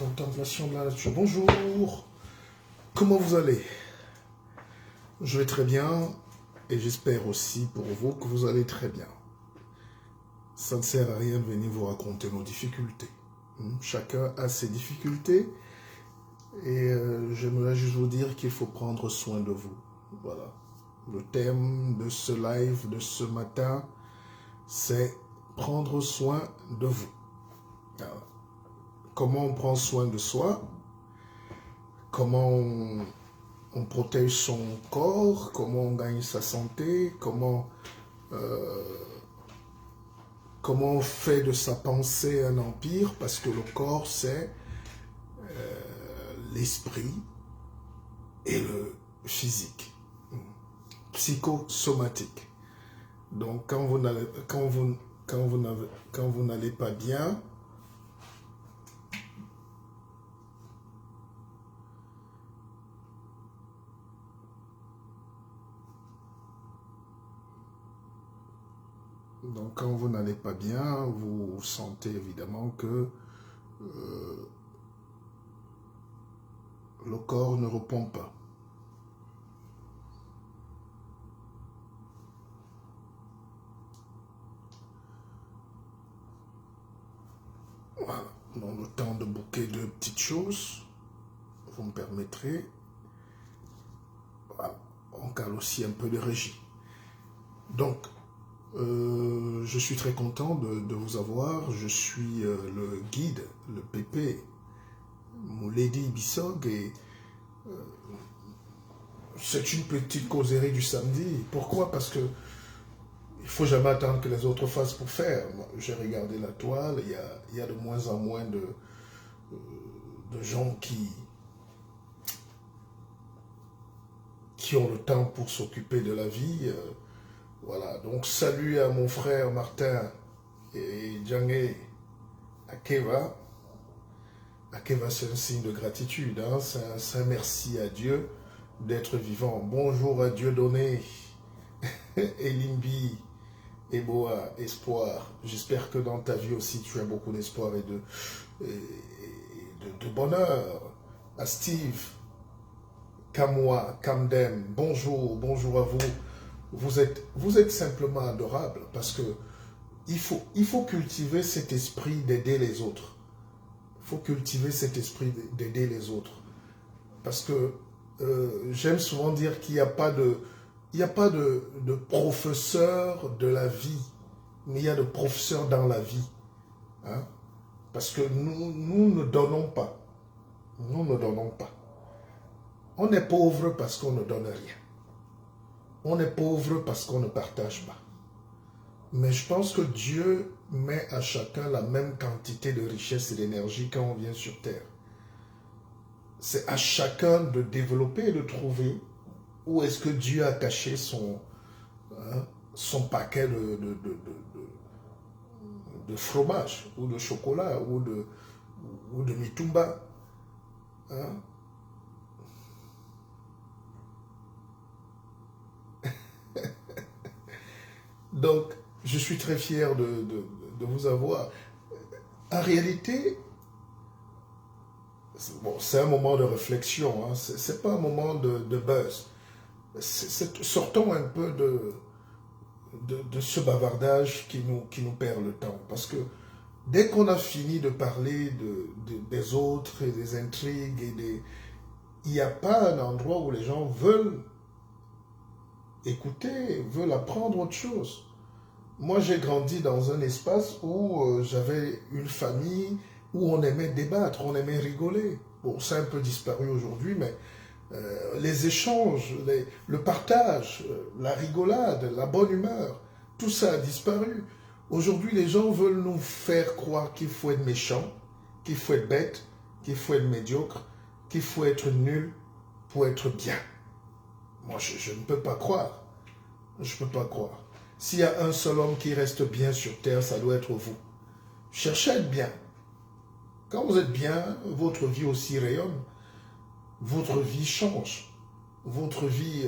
contemplation de la nature. Bonjour, comment vous allez? Je vais très bien et j'espère aussi pour vous que vous allez très bien. Ça ne sert à rien de venir vous raconter nos difficultés. Chacun a ses difficultés et j'aimerais juste vous dire qu'il faut prendre soin de vous. Voilà. Le thème de ce live de ce matin, c'est prendre soin de vous. Alors, comment on prend soin de soi? Comment on protège son corps? Comment on gagne sa santé? Comment on fait de sa pensée un empire? Parce que le corps, c'est l'esprit et le physique, psychosomatique. Donc, quand vous n'allez pas bien, vous sentez évidemment que le corps ne répond pas. Voilà. Dans le temps de bouquer deux petites choses, vous me permettrez. Voilà. On cale aussi un peu de régie. Donc, je suis très content de vous avoir. Je suis le guide, le pépé, mon Lady Bissog, et c'est une petite causerie du samedi. Pourquoi? Parce que il ne faut jamais attendre que les autres fassent pour faire. J'ai regardé la toile, il y a de moins en moins de gens qui ont le temps pour s'occuper de la vie. Voilà, donc salut à mon frère Martin et Djangé Akeva. Akeva, c'est un signe de gratitude, hein? C'est un merci à Dieu d'être vivant. Bonjour à Dieu donné, Elimbi, Eboa, espoir. J'espère que dans ta vie aussi tu as beaucoup d'espoir et de bonheur. À Steve, Kamwa, Kamdem, bonjour à vous. Vous êtes simplement adorable parce que il faut cultiver cet esprit d'aider les autres. Il faut cultiver cet esprit d'aider les autres. Parce que j'aime souvent dire qu'il n'y a pas de professeur de la vie, mais il y a de professeurs dans la vie. Hein? Parce que nous ne donnons pas. Nous ne donnons pas. On est pauvre parce qu'on ne donne rien. On est pauvre parce qu'on ne partage pas. Mais je pense que Dieu met à chacun la même quantité de richesse et d'énergie quand on vient sur terre. C'est à chacun de développer et de trouver où est-ce que Dieu a caché son paquet de fromage, ou de chocolat, ou de mitumba. Hein? Donc, je suis très fier de vous avoir. En réalité, bon, c'est un moment de réflexion, hein. C'est pas un moment de buzz. Sortons un peu de ce bavardage qui nous perd le temps. Parce que dès qu'on a fini de parler des autres et des intrigues, il n'y a pas un endroit où les gens veulent écouter, veulent apprendre autre chose. Moi, j'ai grandi dans un espace où j'avais une famille où on aimait débattre, on aimait rigoler. Bon, c'est un peu disparu aujourd'hui, mais les échanges, le partage, la rigolade, la bonne humeur, tout ça a disparu. Aujourd'hui, les gens veulent nous faire croire qu'il faut être méchant, qu'il faut être bête, qu'il faut être médiocre, qu'il faut être nul pour être bien. Moi, je ne peux pas croire. Je ne peux pas croire. S'il y a un seul homme qui reste bien sur terre, ça doit être vous. Cherchez à être bien. Quand vous êtes bien, votre vie aussi rayonne. Votre vie change. Votre vie...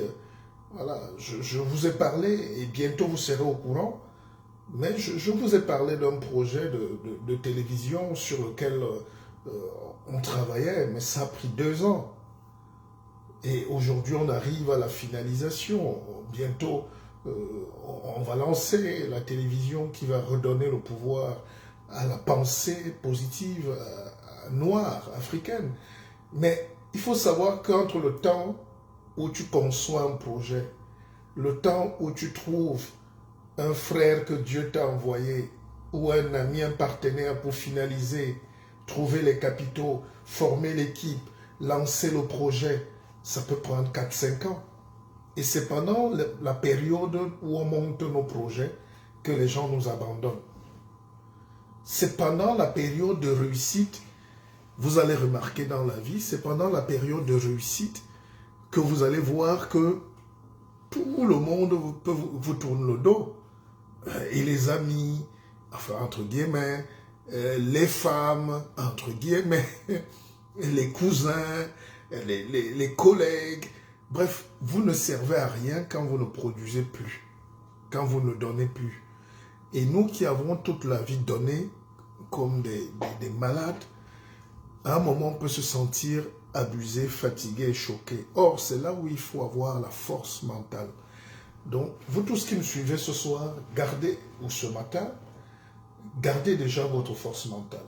voilà, je vous ai parlé, et bientôt vous serez au courant, mais je vous ai parlé d'un projet de télévision sur lequel on travaillait, mais ça a pris 2 ans. Et aujourd'hui, on arrive à la finalisation. Bientôt, on va lancer la télévision qui va redonner le pouvoir à la pensée positive noire, africaine. Mais il faut savoir qu'entre le temps où tu conçois un projet, le temps où tu trouves un frère que Dieu t'a envoyé, ou un ami, un partenaire pour finaliser, trouver les capitaux, former l'équipe, lancer le projet, ça peut prendre 4-5 ans. Et c'est pendant la période où on monte nos projets que les gens nous abandonnent. C'est pendant la période de réussite, vous allez remarquer dans la vie, c'est pendant la période de réussite que vous allez voir que tout le monde vous tourne le dos. Et les amis, enfin entre guillemets, les femmes, entre guillemets, les cousins, les collègues. Bref, vous ne servez à rien quand vous ne produisez plus, quand vous ne donnez plus. Et nous qui avons toute la vie donnée comme des malades, à un moment on peut se sentir abusé, fatigué et choqué. Or, c'est là où il faut avoir la force mentale. Donc, vous tous qui me suivez ce soir, gardez, ou ce matin, gardez déjà votre force mentale.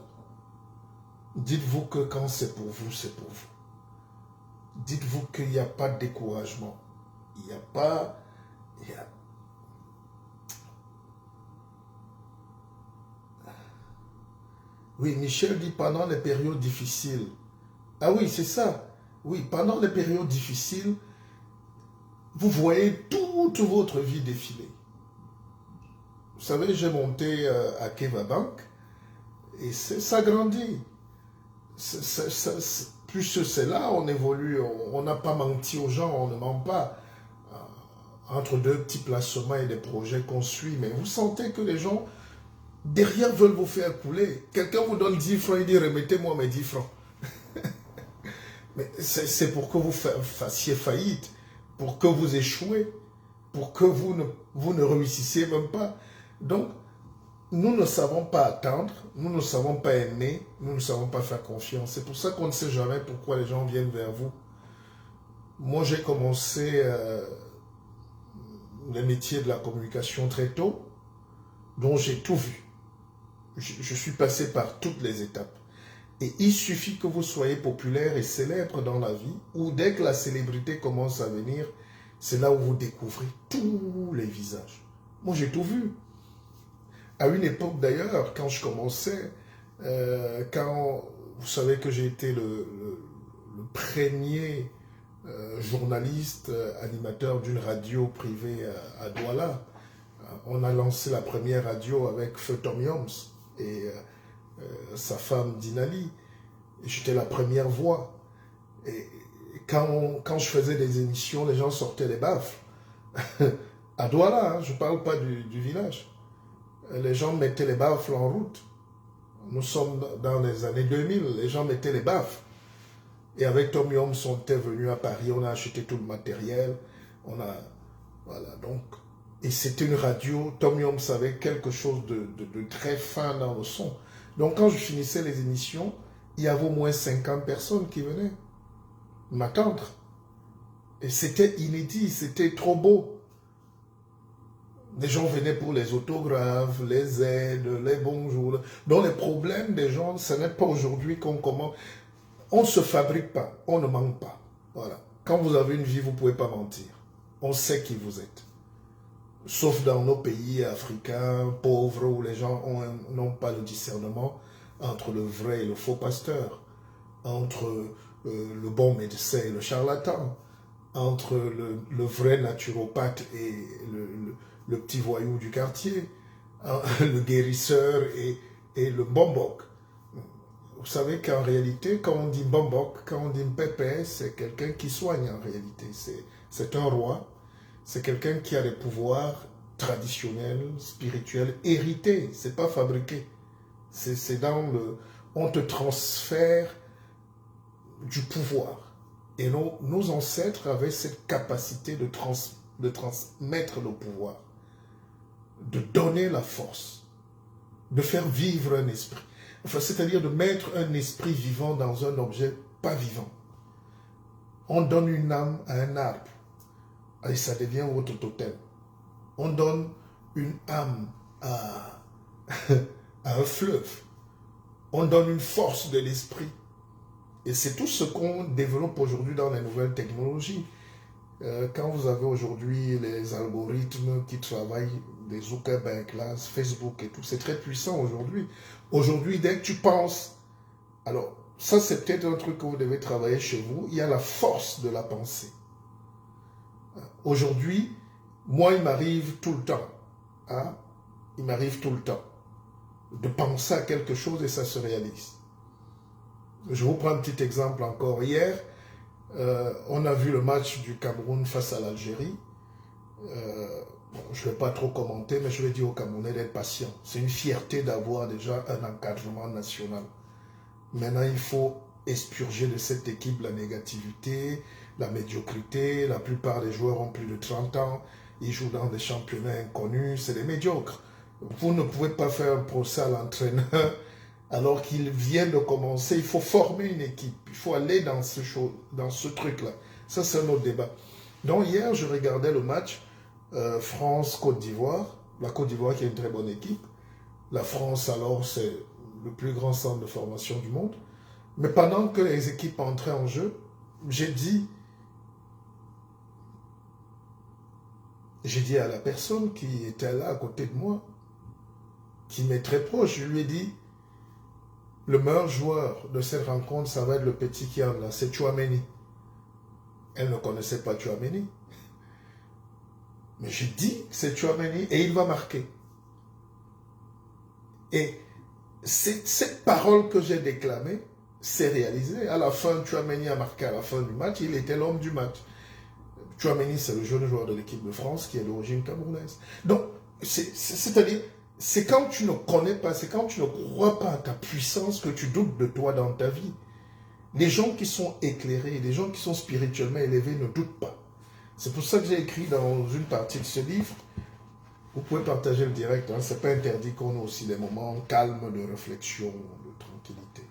Dites-vous que quand c'est pour vous, c'est pour vous. Dites-vous qu'il n'y a pas de découragement. Il n'y a pas... Oui, Michel dit pendant les périodes difficiles. Ah oui, c'est ça. Oui, pendant les périodes difficiles, vous voyez toute votre vie défiler. Vous savez, j'ai monté à Keva Bank et ça grandit. Plus c'est là, on évolue, on n'a pas menti aux gens, on ne ment pas. Entre 2 petits placements et des projets qu'on suit, mais vous sentez que les gens derrière veulent vous faire couler. Quelqu'un vous donne 10 francs, il dit remettez-moi mes 10 francs. Mais c'est pour que vous fassiez faillite, pour que vous échouez, pour que vous ne réussissiez même pas. Donc, nous ne savons pas attendre, nous ne savons pas aimer, nous ne savons pas faire confiance. C'est pour ça qu'on ne sait jamais pourquoi les gens viennent vers vous. Moi, j'ai commencé le métier de la communication très tôt, donc j'ai tout vu. Je suis passé par toutes les étapes. Et il suffit que vous soyez populaire et célèbre dans la vie, ou dès que la célébrité commence à venir, c'est là où vous découvrez tous les visages. Moi, j'ai tout vu. À une époque d'ailleurs, quand je commençais, quand vous savez que j'ai été le premier journaliste, animateur d'une radio privée à Douala, on a lancé la première radio avec Feu Tom Yoms et sa femme Dinali. J'étais la première voix. Et quand je faisais des émissions, les gens sortaient les baffes. À Douala, hein, je ne parle pas du village. Les gens mettaient les baffles en route. Nous sommes dans les années 2000, les gens mettaient les baffles. Et avec Tom Yoms, on était venu à Paris, on a acheté tout le matériel. Voilà, donc. Et c'était une radio, Tom Yoms avait quelque chose de très fin dans le son. Donc quand je finissais les émissions, il y avait au moins 50 personnes qui venaient m'attendre. Et c'était inédit, c'était trop beau. Les gens venaient pour les autographes, les aides, les bonjours. Donc les problèmes des gens, ce n'est pas aujourd'hui qu'on commence. On ne se fabrique pas, on ne ment pas. Voilà. Quand vous avez une vie, vous ne pouvez pas mentir. On sait qui vous êtes. Sauf dans nos pays africains, pauvres, où les gens n'ont pas le discernement entre le vrai et le faux pasteur, entre le bon médecin et le charlatan, entre le vrai naturopathe et le petit voyou du quartier, le guérisseur et le bombok. Vous savez qu'en réalité, quand on dit bombok, quand on dit pépé, c'est quelqu'un qui soigne en réalité. C'est un roi, c'est quelqu'un qui a des pouvoirs traditionnels, spirituels, hérités, c'est pas fabriqué. C'est dans le... On te transfère du pouvoir. Et nos ancêtres avaient cette capacité de transmettre le pouvoir, de donner la force, de faire vivre un esprit. Enfin, c'est-à-dire de mettre un esprit vivant dans un objet pas vivant. On donne une âme à un arbre et ça devient votre totem. On donne une âme à, à un fleuve. On donne une force de l'esprit. Et c'est tout ce qu'on développe aujourd'hui dans les nouvelles technologies. Quand vous avez aujourd'hui les algorithmes qui travaillent, des Zuckerberg, là, Facebook et tout, c'est très puissant aujourd'hui. Aujourd'hui, dès que tu penses, alors ça c'est peut-être un truc que vous devez travailler chez vous, il y a la force de la pensée. Aujourd'hui, moi il m'arrive tout le temps, hein, il m'arrive tout le temps de penser à quelque chose et ça se réalise. Je vous prends un petit exemple encore. Hier, on a vu le match du Cameroun face à l'Algérie. Bon, je ne vais pas trop commenter, mais je vais dire aux Camerounais d'être patients. C'est une fierté d'avoir déjà un encadrement national. Maintenant, il faut expurger de cette équipe la négativité, la médiocrité. La plupart des joueurs ont plus de 30 ans. Ils jouent dans des championnats inconnus. C'est des médiocres. Vous ne pouvez pas faire un procès à l'entraîneur alors qu'il vient de commencer. Il faut former une équipe. Il faut aller dans ce truc-là. Ça, c'est un autre débat. Donc, hier, je regardais le match France-Côte d'Ivoire. La Côte d'Ivoire qui est une très bonne équipe. La France, alors, c'est le plus grand centre de formation du monde. Mais pendant que les équipes entraient en jeu, j'ai dit à la personne qui était là à côté de moi, qui m'est très proche, je lui ai dit, le meilleur joueur de cette rencontre, ça va être le petit qui est là, c'est Tchouaméni. Elle ne connaissait pas Tchouaméni. Mais j'ai dit que c'est Tchouaméni et il va marquer. Et cette parole que j'ai déclamée s'est réalisée. À la fin, Tchouaméni a marqué à la fin du match, il était l'homme du match. Tchouaméni, c'est le jeune joueur de l'équipe de France qui est d'origine camerounaise. Donc, c'est-à-dire, c'est quand tu ne connais pas, c'est quand tu ne crois pas à ta puissance que tu doutes de toi dans ta vie. Les gens qui sont éclairés, les gens qui sont spirituellement élevés ne doutent pas. C'est pour ça que j'ai écrit dans une partie de ce livre, vous pouvez partager le direct, hein, c'est pas interdit qu'on ait aussi des moments calmes de réflexion, de tranquillité.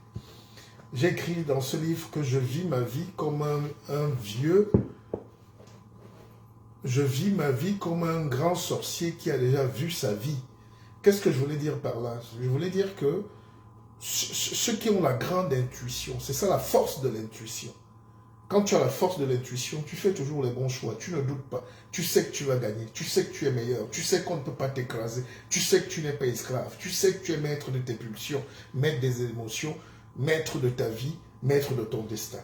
J'ai écrit dans ce livre que je vis ma vie comme un vieux, je vis ma vie comme un grand sorcier qui a déjà vu sa vie. Qu'est-ce que je voulais dire par là? Je voulais dire que ceux qui ont la grande intuition, c'est ça la force de l'intuition. Quand tu as la force de l'intuition, tu fais toujours les bons choix, tu ne doutes pas. Tu sais que tu vas gagner, tu sais que tu es meilleur, tu sais qu'on ne peut pas t'écraser, tu sais que tu n'es pas esclave, tu sais que tu es maître de tes pulsions, maître des émotions, maître de ta vie, maître de ton destin.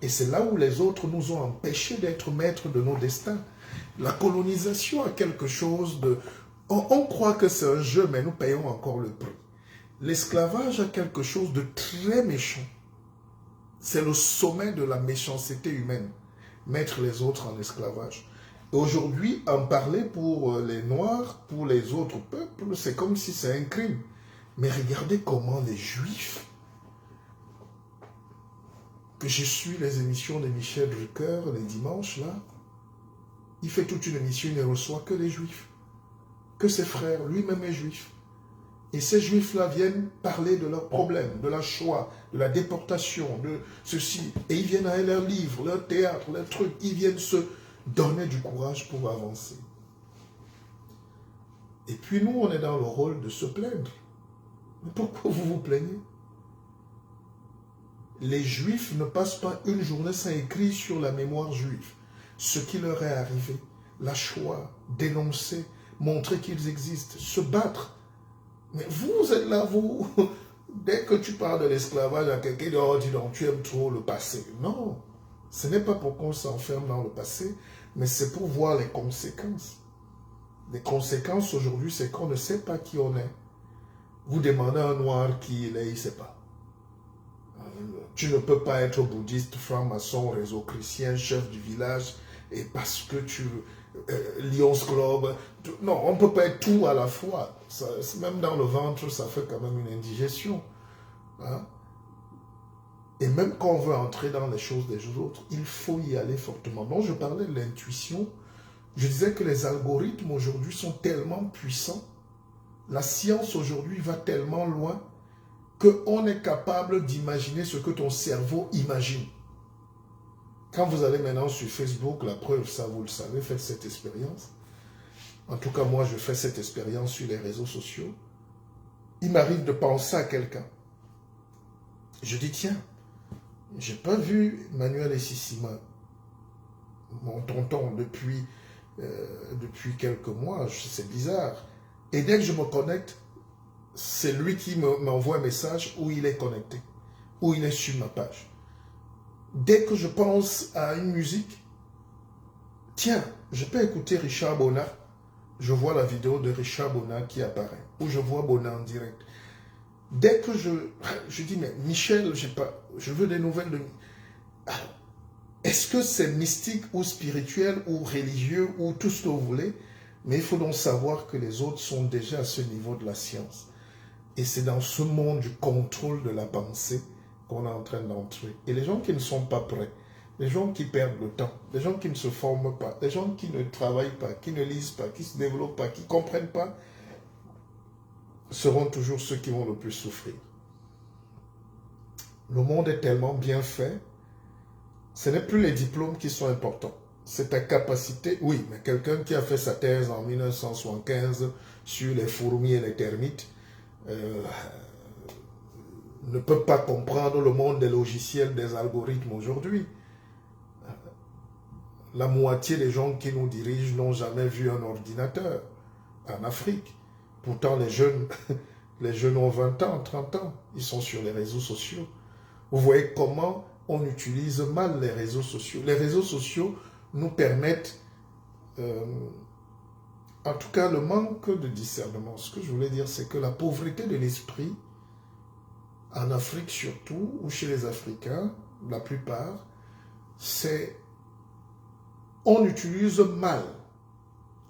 Et c'est là où les autres nous ont empêchés d'être maîtres de nos destins. La colonisation a quelque chose de... On croit que c'est un jeu, mais nous payons encore le prix. L'esclavage a quelque chose de très méchant. C'est le sommet de la méchanceté humaine, mettre les autres en esclavage. Aujourd'hui, en parler pour les Noirs, pour les autres peuples, c'est comme si c'est un crime. Mais regardez comment les Juifs, que je suis les émissions de Michel Drucker les dimanches, là, il fait toute une émission, il ne reçoit que les Juifs, que ses frères, lui-même est juif. Et ces Juifs-là viennent parler de leurs problèmes, de la Shoah, de la déportation, de ceci. Et ils viennent avec leurs livres, leurs théâtres, leurs trucs. Ils viennent se donner du courage pour avancer. Et puis nous, on est dans le rôle de se plaindre. Mais pourquoi vous vous plaignez? Les Juifs ne passent pas une journée sans écrire sur la mémoire juive ce qui leur est arrivé, la Shoah, dénoncer, montrer qu'ils existent, se battre. Mais vous êtes là, vous, dès que tu parles de l'esclavage à quelqu'un, oh, dis donc, tu aimes trop le passé. Non, ce n'est pas pour qu'on s'enferme dans le passé, mais c'est pour voir les conséquences. Les conséquences aujourd'hui, c'est qu'on ne sait pas qui on est. Vous demandez à un noir qui il est, il ne sait pas. Tu ne peux pas être bouddhiste, franc-maçon, réseau chrétien, chef du village, et parce que tu... Lions Club, non, on ne peut pas être tout à la fois. Ça, même dans le ventre, ça fait quand même une indigestion. Hein? Et même quand on veut entrer dans les choses des autres, il faut y aller fortement. Donc je parlais de l'intuition. Je disais que les algorithmes aujourd'hui sont tellement puissants. La science aujourd'hui va tellement loin qu'on est capable d'imaginer ce que ton cerveau imagine. Quand vous allez maintenant sur Facebook, la preuve, ça vous le savez, faites cette expérience. En tout cas, moi, je fais cette expérience sur les réseaux sociaux. Il m'arrive de penser à quelqu'un. Je dis, tiens, j'ai pas vu Manuel Essissima, mon tonton, depuis quelques mois. C'est bizarre. Et dès que je me connecte, c'est lui qui m'envoie un message où il est connecté, où il est sur ma page. Dès que je pense à une musique, tiens, je peux écouter Richard Bona. Je vois la vidéo de Richard Bona qui apparaît, ou je vois Bona en direct. Dès que je dis, mais Michel, je veux des nouvelles de... Alors, est-ce que c'est mystique ou spirituel ou religieux ou tout ce que vous voulez? Mais il faut donc savoir que les autres sont déjà à ce niveau de la science. Et c'est dans ce monde du contrôle de la pensée qu'on est en train d'entrer. Et les gens qui ne sont pas prêts, les gens qui perdent le temps, les gens qui ne se forment pas, les gens qui ne travaillent pas, qui ne lisent pas, qui ne se développent pas, qui ne comprennent pas, seront toujours ceux qui vont le plus souffrir. Le monde est tellement bien fait, ce n'est plus les diplômes qui sont importants. C'est ta capacité, oui, mais quelqu'un qui a fait sa thèse en 1975 sur les fourmis et les termites ne peut pas comprendre le monde des logiciels, des algorithmes aujourd'hui. La moitié des gens qui nous dirigent n'ont jamais vu un ordinateur en Afrique. Pourtant, les jeunes ont 20 ans, 30 ans. Ils sont sur les réseaux sociaux. Vous voyez comment on utilise mal les réseaux sociaux. Les réseaux sociaux nous permettent, en tout cas, le manque de discernement. Ce que je voulais dire, c'est que la pauvreté de l'esprit, en Afrique surtout, ou chez les Africains, la plupart, c'est on utilise mal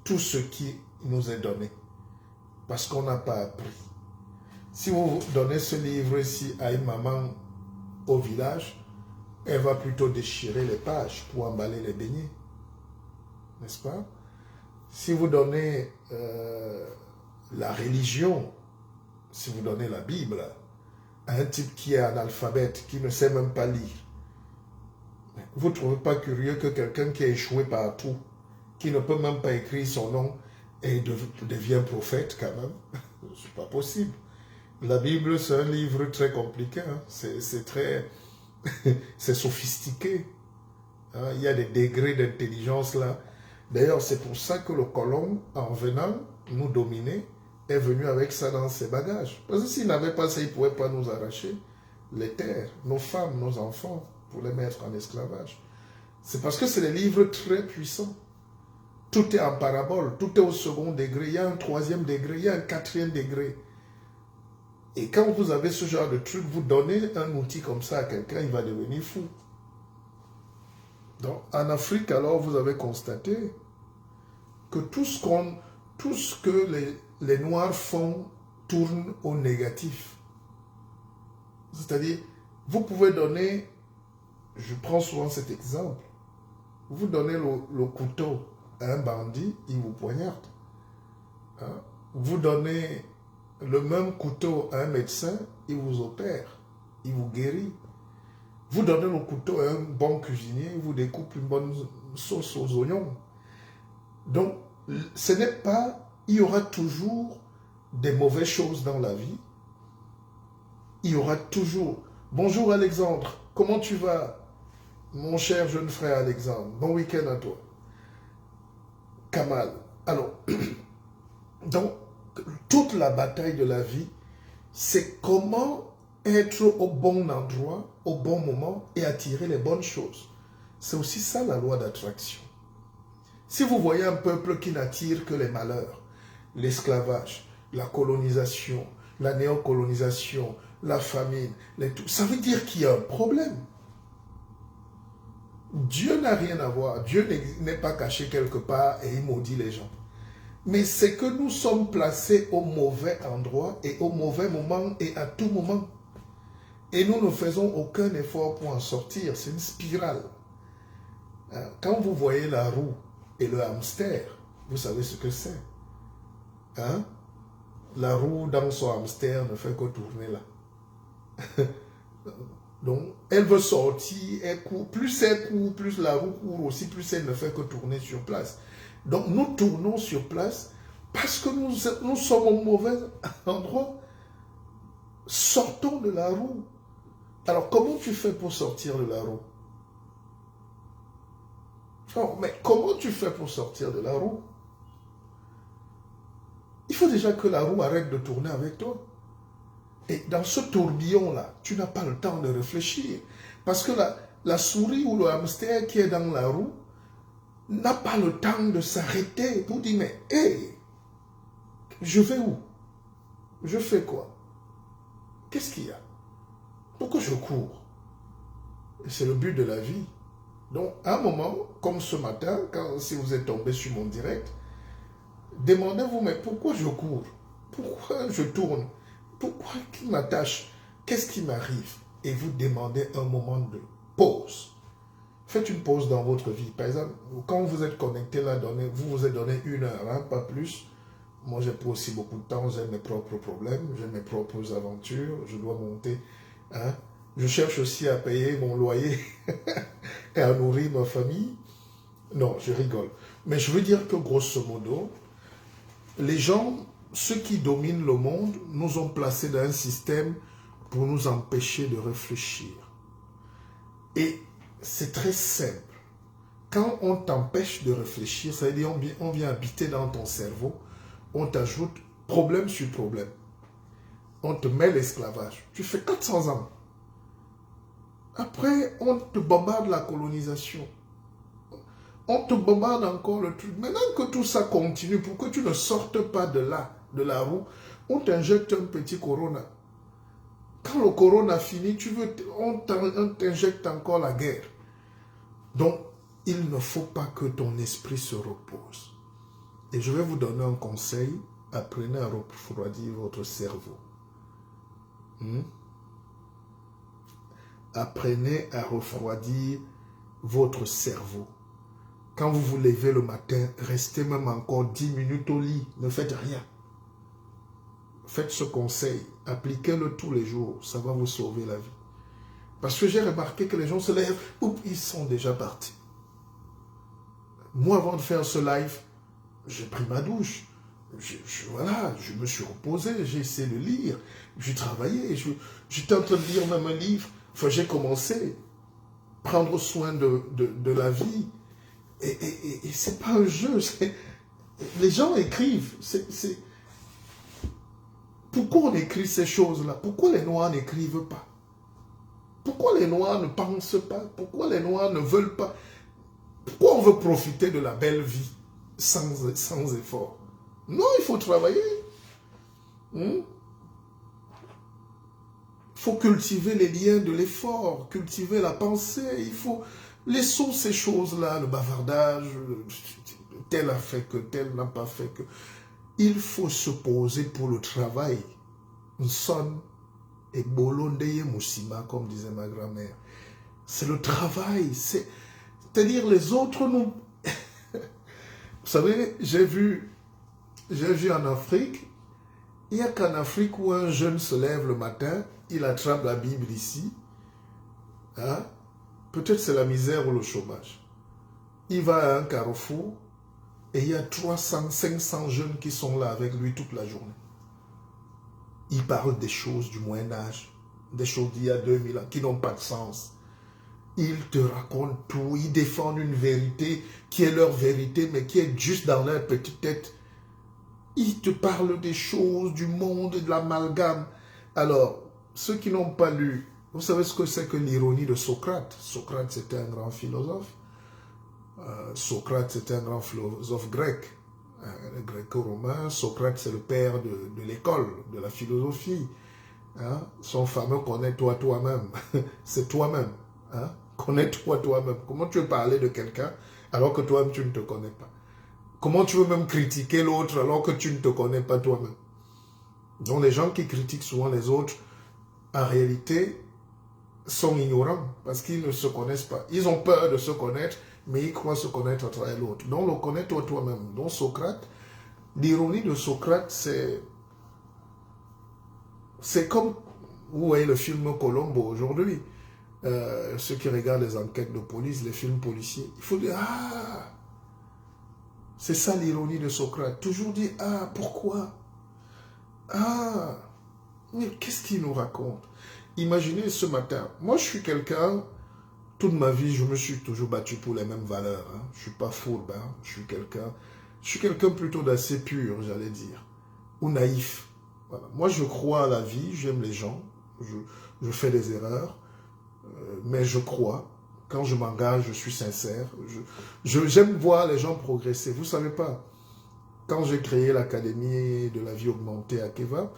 tout ce qui nous est donné, parce qu'on n'a pas appris. Si vous donnez ce livre ici à une maman au village, elle va plutôt déchirer les pages pour emballer les beignets, n'est-ce pas? Si vous donnez la religion, si vous donnez la Bible à un type qui est analphabète, qui ne sait même pas lire, vous ne trouvez pas curieux que quelqu'un qui a échoué partout, qui ne peut même pas écrire son nom et devient prophète quand même? C'est pas possible. La Bible, c'est un livre très compliqué, hein. C'est très... c'est sophistiqué. Hein. Il y a des degrés d'intelligence là. D'ailleurs, c'est pour ça que le colon, en venant nous dominer, est venu avec ça dans ses bagages. Parce que s'il n'avait pas ça, il ne pouvait pas nous arracher les terres, nos femmes, nos enfants, pour les mettre en esclavage. C'est parce que c'est des livres très puissants. Tout est en parabole, tout est au second degré, il y a un troisième degré, il y a un quatrième degré. Et quand vous avez ce genre de truc, vous donnez un outil comme ça à quelqu'un, il va devenir fou. Donc, en Afrique, alors, vous avez constaté que tout ce que les Noirs font tourne au négatif. C'est-à-dire, vous pouvez donner, je prends souvent cet exemple, vous donnez le couteau à un bandit, il vous poignarde. Hein? Vous donnez le même couteau à un médecin, il vous opère, il vous guérit. Vous donnez le couteau à un bon cuisinier, il vous découpe une bonne sauce aux oignons. Donc, ce n'est pas, il y aura toujours des mauvaises choses dans la vie. Il y aura toujours, bonjour Alexandre, comment tu vas? Mon cher jeune frère Alexandre, bon week-end à toi. Kamal. Alors, donc, toute la bataille de la vie, c'est comment être au bon endroit, au bon moment et attirer les bonnes choses. C'est aussi ça la loi d'attraction. Si vous voyez un peuple qui n'attire que les malheurs, l'esclavage, la colonisation, la néocolonisation, la famine, ça veut dire qu'il y a un problème. Dieu n'a rien à voir. Dieu n'est pas caché quelque part et il maudit les gens. Mais c'est que nous sommes placés au mauvais endroit et au mauvais moment et à tout moment. Et nous ne faisons aucun effort pour en sortir. C'est une spirale. Quand vous voyez la roue et le hamster, vous savez ce que c'est. Hein? La roue dans son hamster ne fait que tourner là. Donc, elle veut sortir, elle court. Plus elle court, plus la roue court aussi, plus elle ne fait que tourner sur place. Donc, nous tournons sur place parce que nous sommes au mauvais endroit. Sortons de la roue. Alors, comment tu fais pour sortir de la roue? Oh, mais comment tu fais pour sortir de la roue? Il faut déjà que la roue arrête de tourner avec toi. Et dans ce tourbillon-là, tu n'as pas le temps de réfléchir. Parce que la souris ou le hamster qui est dans la roue n'a pas le temps de s'arrêter pour dire, mais hé, je vais où? Je fais quoi? Qu'est-ce qu'il y a? Pourquoi je cours? C'est le but de la vie. Donc, à un moment, comme ce matin, si vous êtes tombé sur mon direct, demandez-vous, mais pourquoi je cours? Pourquoi je tourne? Pourquoi qui m'attache? Qu'est-ce qui m'arrive? Et vous demandez un moment de pause. Faites une pause dans votre vie. Par exemple, quand vous êtes connecté là, vous vous êtes donné 1 heure, hein, pas plus. Moi, j'ai pas aussi beaucoup de temps, j'ai mes propres problèmes, j'ai mes propres aventures, je dois monter. Hein. Je cherche aussi à payer mon loyer et à nourrir ma famille. Non, je rigole. Mais je veux dire que grosso modo, les gens, ceux qui dominent le monde, nous ont placés dans un système pour nous empêcher de réfléchir. Et c'est très simple. Quand on t'empêche de réfléchir, ça veut dire on vient habiter dans ton cerveau, on t'ajoute problème sur problème. On te met l'esclavage. Tu fais 400 ans. Après, on te bombarde la colonisation. On te bombarde encore le truc. Maintenant que tout ça continue, pour que tu ne sortes pas de là, de la roue, on t'injecte un petit corona. Quand le corona finit, on t'injecte encore la guerre. Donc, il ne faut pas que ton esprit se repose. Et je vais vous donner un conseil. Apprenez à refroidir votre cerveau. Apprenez à refroidir votre cerveau. Quand vous vous levez le matin, restez même encore 10 minutes au lit. Ne faites rien. Faites ce conseil. Appliquez-le tous les jours. Ça va vous sauver la vie. Parce que j'ai remarqué que les gens se lèvent. Oups, ils sont déjà partis. Moi, avant de faire ce live, j'ai pris ma douche. Voilà, je me suis reposé. J'ai essayé de lire. J'ai travaillé. J'étais en train de lire même un livre. Enfin, j'ai commencé à prendre soin de la vie. Et c'est pas un jeu. Les gens écrivent. Pourquoi on écrit ces choses-là? Pourquoi les Noirs n'écrivent pas? Pourquoi les Noirs ne pensent pas? Pourquoi les Noirs ne veulent pas? Pourquoi on veut profiter de la belle vie sans effort? Non, il faut travailler. Il faut cultiver les liens de l'effort, cultiver la pensée. Il faut... Laissons ces choses-là, le bavardage, tel a fait que, tel n'a pas fait que. Il faut se poser pour le travail. Son et bolondeye moussima, comme disait ma grand-mère. C'est le travail. C'est-à-dire les autres nous... Vous savez, j'ai vu en Afrique, il n'y a qu'en Afrique où un jeune se lève le matin, il attrape la Bible ici. Hein? Peut-être c'est la misère ou le chômage. Il va à un carrefour et il y a 300, 500 jeunes qui sont là avec lui toute la journée. Il parle des choses du Moyen-Âge, des choses d'il y a 2000 ans qui n'ont pas de sens. Ils te racontent tout, ils défendent une vérité qui est leur vérité, mais qui est juste dans leur petite tête. Ils te parlent des choses, du monde, de l'amalgame. Alors, ceux qui n'ont pas lu, vous savez ce que c'est que l'ironie de Socrate? Socrate, c'était un grand philosophe. Socrate, c'était un grand philosophe grec. Gréco-romain. Socrate, c'est le père de l'école, de la philosophie. Hein? Son fameux « connais-toi toi-même ». C'est toi-même. Hein? Connais-toi toi-même. Comment tu veux parler de quelqu'un alors que toi-même tu ne te connais pas? Comment tu veux même critiquer l'autre alors que tu ne te connais pas toi-même? Donc les gens qui critiquent souvent les autres, en réalité, sont ignorants parce qu'ils ne se connaissent pas. Ils ont peur de se connaître, mais ils croient se connaître à travers l'autre. Donc, le connais-toi toi-même. Donc, Socrate, l'ironie de Socrate, c'est comme Vous voyez le film Colombo aujourd'hui. Ceux qui regardent les enquêtes de police, les films policiers, il faut dire, ah, c'est ça l'ironie de Socrate. Toujours dire, ah, pourquoi? Ah, mais qu'est-ce qu'il nous raconte? Imaginez ce matin, moi je suis quelqu'un, toute ma vie je me suis toujours battu pour les mêmes valeurs. Hein. Je ne suis pas fourbe, hein. Je suis quelqu'un plutôt d'assez pur, j'allais dire, ou naïf. Voilà. Moi je crois à la vie, j'aime les gens, je fais des erreurs, mais je crois. Quand je m'engage, je suis sincère. J'aime voir les gens progresser. Vous ne savez pas, quand j'ai créé l'Académie de la vie augmentée à Keva,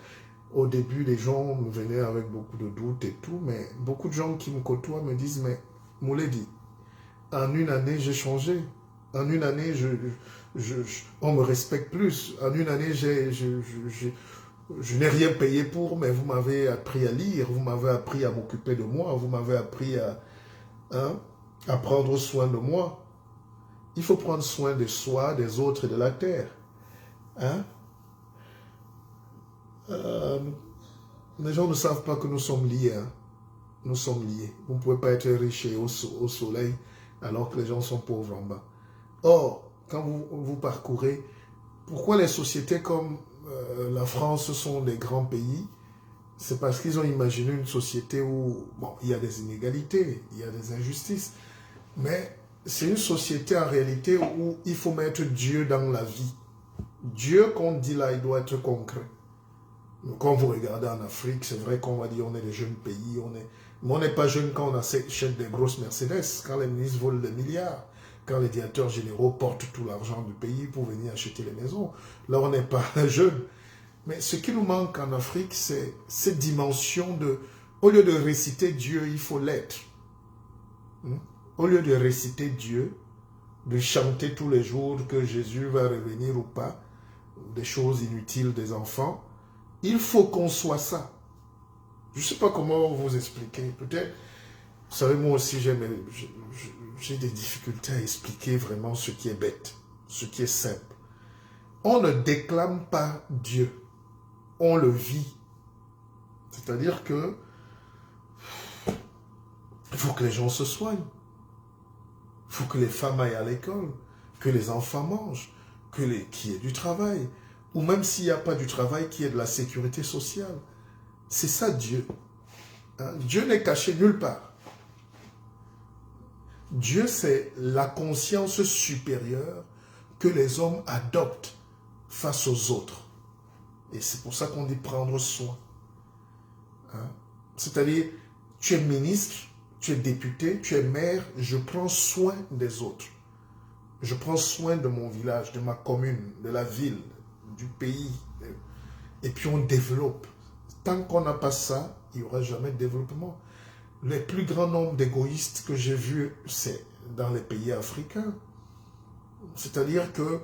au début, les gens me venaient avec beaucoup de doutes et tout, mais beaucoup de gens qui me côtoient me disent, mais Mouledi, en une année, j'ai changé. En une année, on me respecte plus. En une année, je n'ai rien payé pour, mais vous m'avez appris à lire, vous m'avez appris à m'occuper de moi, vous m'avez appris à prendre soin de moi. Il faut prendre soin de soi, des autres et de la terre. Hein? Les gens ne savent pas que nous sommes liés. Hein? Nous sommes liés. Vous ne pouvez pas être riche et au soleil alors que les gens sont pauvres en bas. Or, quand vous parcourez, pourquoi les sociétés comme la France sont des grands pays? C'est parce qu'ils ont imaginé une société où, bon, il y a des inégalités, il y a des injustices, mais c'est une société en réalité où il faut mettre Dieu dans la vie. Dieu, qu'on dit là, il doit être concret. Quand vous regardez en Afrique, c'est vrai qu'on va dire on est des jeunes pays, mais on n'est pas jeune quand on achète des grosses Mercedes, quand les ministres volent des milliards, quand les directeurs généraux portent tout l'argent du pays pour venir acheter les maisons. Là, on n'est pas jeune. Mais ce qui nous manque en Afrique, c'est cette dimension de, au lieu de réciter Dieu, il faut l'être. Au lieu de réciter Dieu, de chanter tous les jours que Jésus va revenir ou pas, des choses inutiles des enfants, il faut qu'on soit ça. Je ne sais pas comment vous expliquer. Peut-être, vous savez, moi aussi, j'ai des difficultés à expliquer vraiment ce qui est bête, ce qui est simple. On ne déclame pas Dieu. On le vit. C'est-à-dire que il faut que les gens se soignent. Il faut que les femmes aillent à l'école, que les enfants mangent, qu'il y ait du travail. Ou même s'il n'y a pas du travail, qu'il y ait de la sécurité sociale. C'est ça Dieu. Hein? Dieu n'est caché nulle part. Dieu, c'est la conscience supérieure que les hommes adoptent face aux autres. Et c'est pour ça qu'on dit prendre soin. Hein? C'est-à-dire, tu es ministre, tu es député, tu es maire, je prends soin des autres. Je prends soin de mon village, de ma commune, de la ville, du pays. Et puis on développe. Tant qu'on n'a pas ça, il n'y aura jamais de développement. Les plus grands nombres d'égoïstes que j'ai vus, c'est dans les pays africains. C'est-à-dire que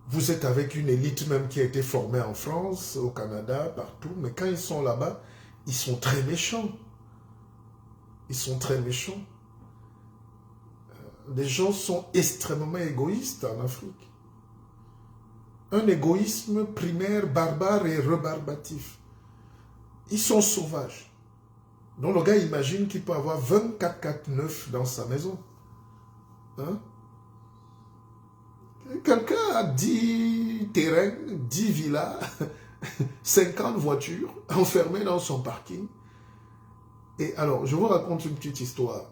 vous êtes avec une élite même qui a été formée en France, au Canada, partout, mais quand ils sont là-bas, ils sont très méchants. Ils sont très méchants. Les gens sont extrêmement égoïstes en Afrique. Un égoïsme primaire, barbare et rebarbatif. Ils sont sauvages. Donc le gars imagine qu'il peut avoir 24 4-9 dans sa maison. Hein? Quelqu'un a 10 terrains, 10 villas, 50 voitures enfermées dans son parking. Et alors, je vous raconte une petite histoire.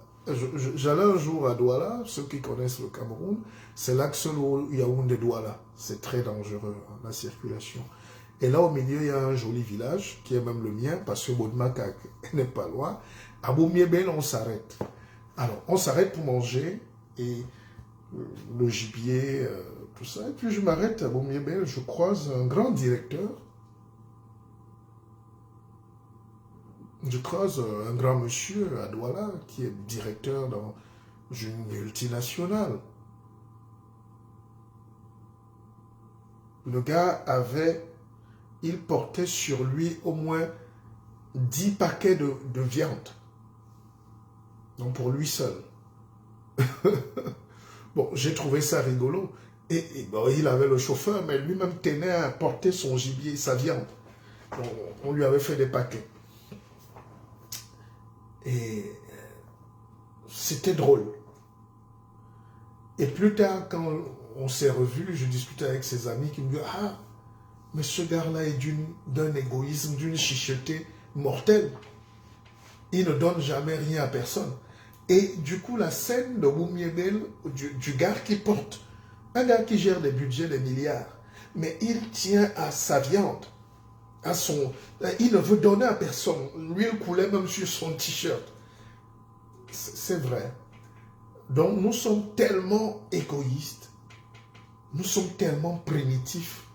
J'allais un jour à Douala, ceux qui connaissent le Cameroun, c'est l'axe Yaoundé-Douala. C'est très dangereux, hein, la circulation. Et là, au milieu, il y a un joli village, qui est même le mien, parce que Bodmakak n'est pas loin. À Boumiébel, on s'arrête. Alors, on s'arrête pour manger, et le gibier, tout ça. Et puis, je m'arrête à Boumiébel, je croise un grand directeur. Je croise un grand monsieur à Douala, qui est directeur dans une multinationale. Le gars il portait sur lui au moins 10 paquets de viande. Donc pour lui seul. Bon, j'ai trouvé ça rigolo. Et bon, il avait le chauffeur, mais lui-même tenait à porter son gibier, sa viande. On lui avait fait des paquets. Et c'était drôle. Et plus tard, quand on s'est revus, je discutais avec ses amis qui me disaient « Ah, mais ce gars-là est d'un égoïsme, d'une chicheté mortelle. Il ne donne jamais rien à personne. » Et du coup, la scène de Boumiebel, du gars qui porte, un gars qui gère des budgets de milliards, mais il tient à sa viande, à son... Il ne veut donner à personne. L'huile coulait même sur son t-shirt. C'est vrai. Donc nous sommes tellement égoïstes, nous sommes tellement primitifs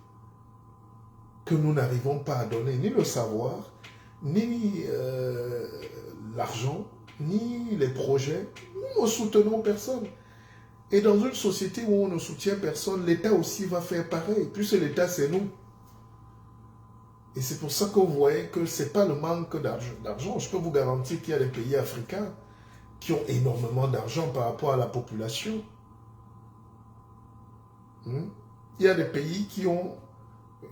que nous n'arrivons pas à donner ni le savoir, ni l'argent, ni les projets. Nous ne soutenons personne. Et dans une société où on ne soutient personne, l'État aussi va faire pareil. Puisque l'État, c'est nous. Et c'est pour ça que vous voyez que ce n'est pas le manque d'argent. Je peux vous garantir qu'il y a des pays africains qui ont énormément d'argent par rapport à la population. Il y a des pays qui ont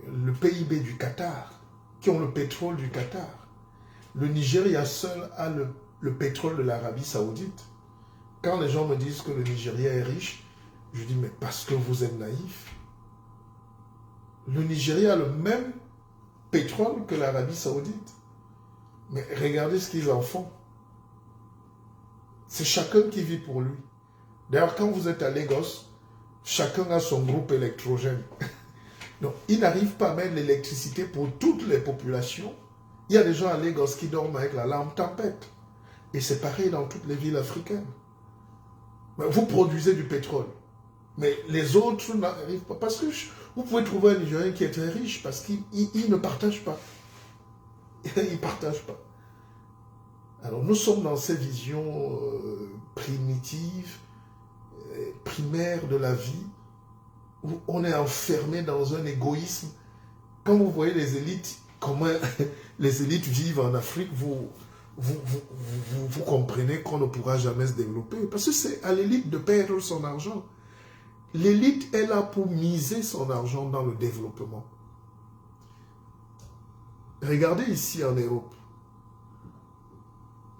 le PIB du Qatar, qui ont le pétrole du Qatar. Le Nigeria seul a le pétrole de l'Arabie Saoudite. Quand les gens me disent que le Nigeria est riche, je dis, mais parce que vous êtes naïfs. Le Nigeria a le même pétrole que l'Arabie Saoudite. Mais regardez ce qu'ils en font. C'est chacun qui vit pour lui. D'ailleurs, quand vous êtes à Lagos, chacun a son groupe électrogène. Donc, ils n'arrivent pas à mettre l'électricité pour toutes les populations. Il y a des gens à Lagos qui dorment avec la lampe tempête. Et c'est pareil dans toutes les villes africaines. Vous produisez du pétrole. Mais les autres n'arrivent pas. Parce que vous pouvez trouver un Nigérien qui est très riche parce qu'il ne partage pas. Il ne partage pas. Alors nous sommes dans ces visions primitives, primaires de la vie, où on est enfermé dans un égoïsme. Quand vous voyez les élites, comment les élites vivent en Afrique, vous comprenez qu'on ne pourra jamais se développer. Parce que c'est à l'élite de perdre son argent. L'élite est là pour miser son argent dans le développement. Regardez ici en Europe.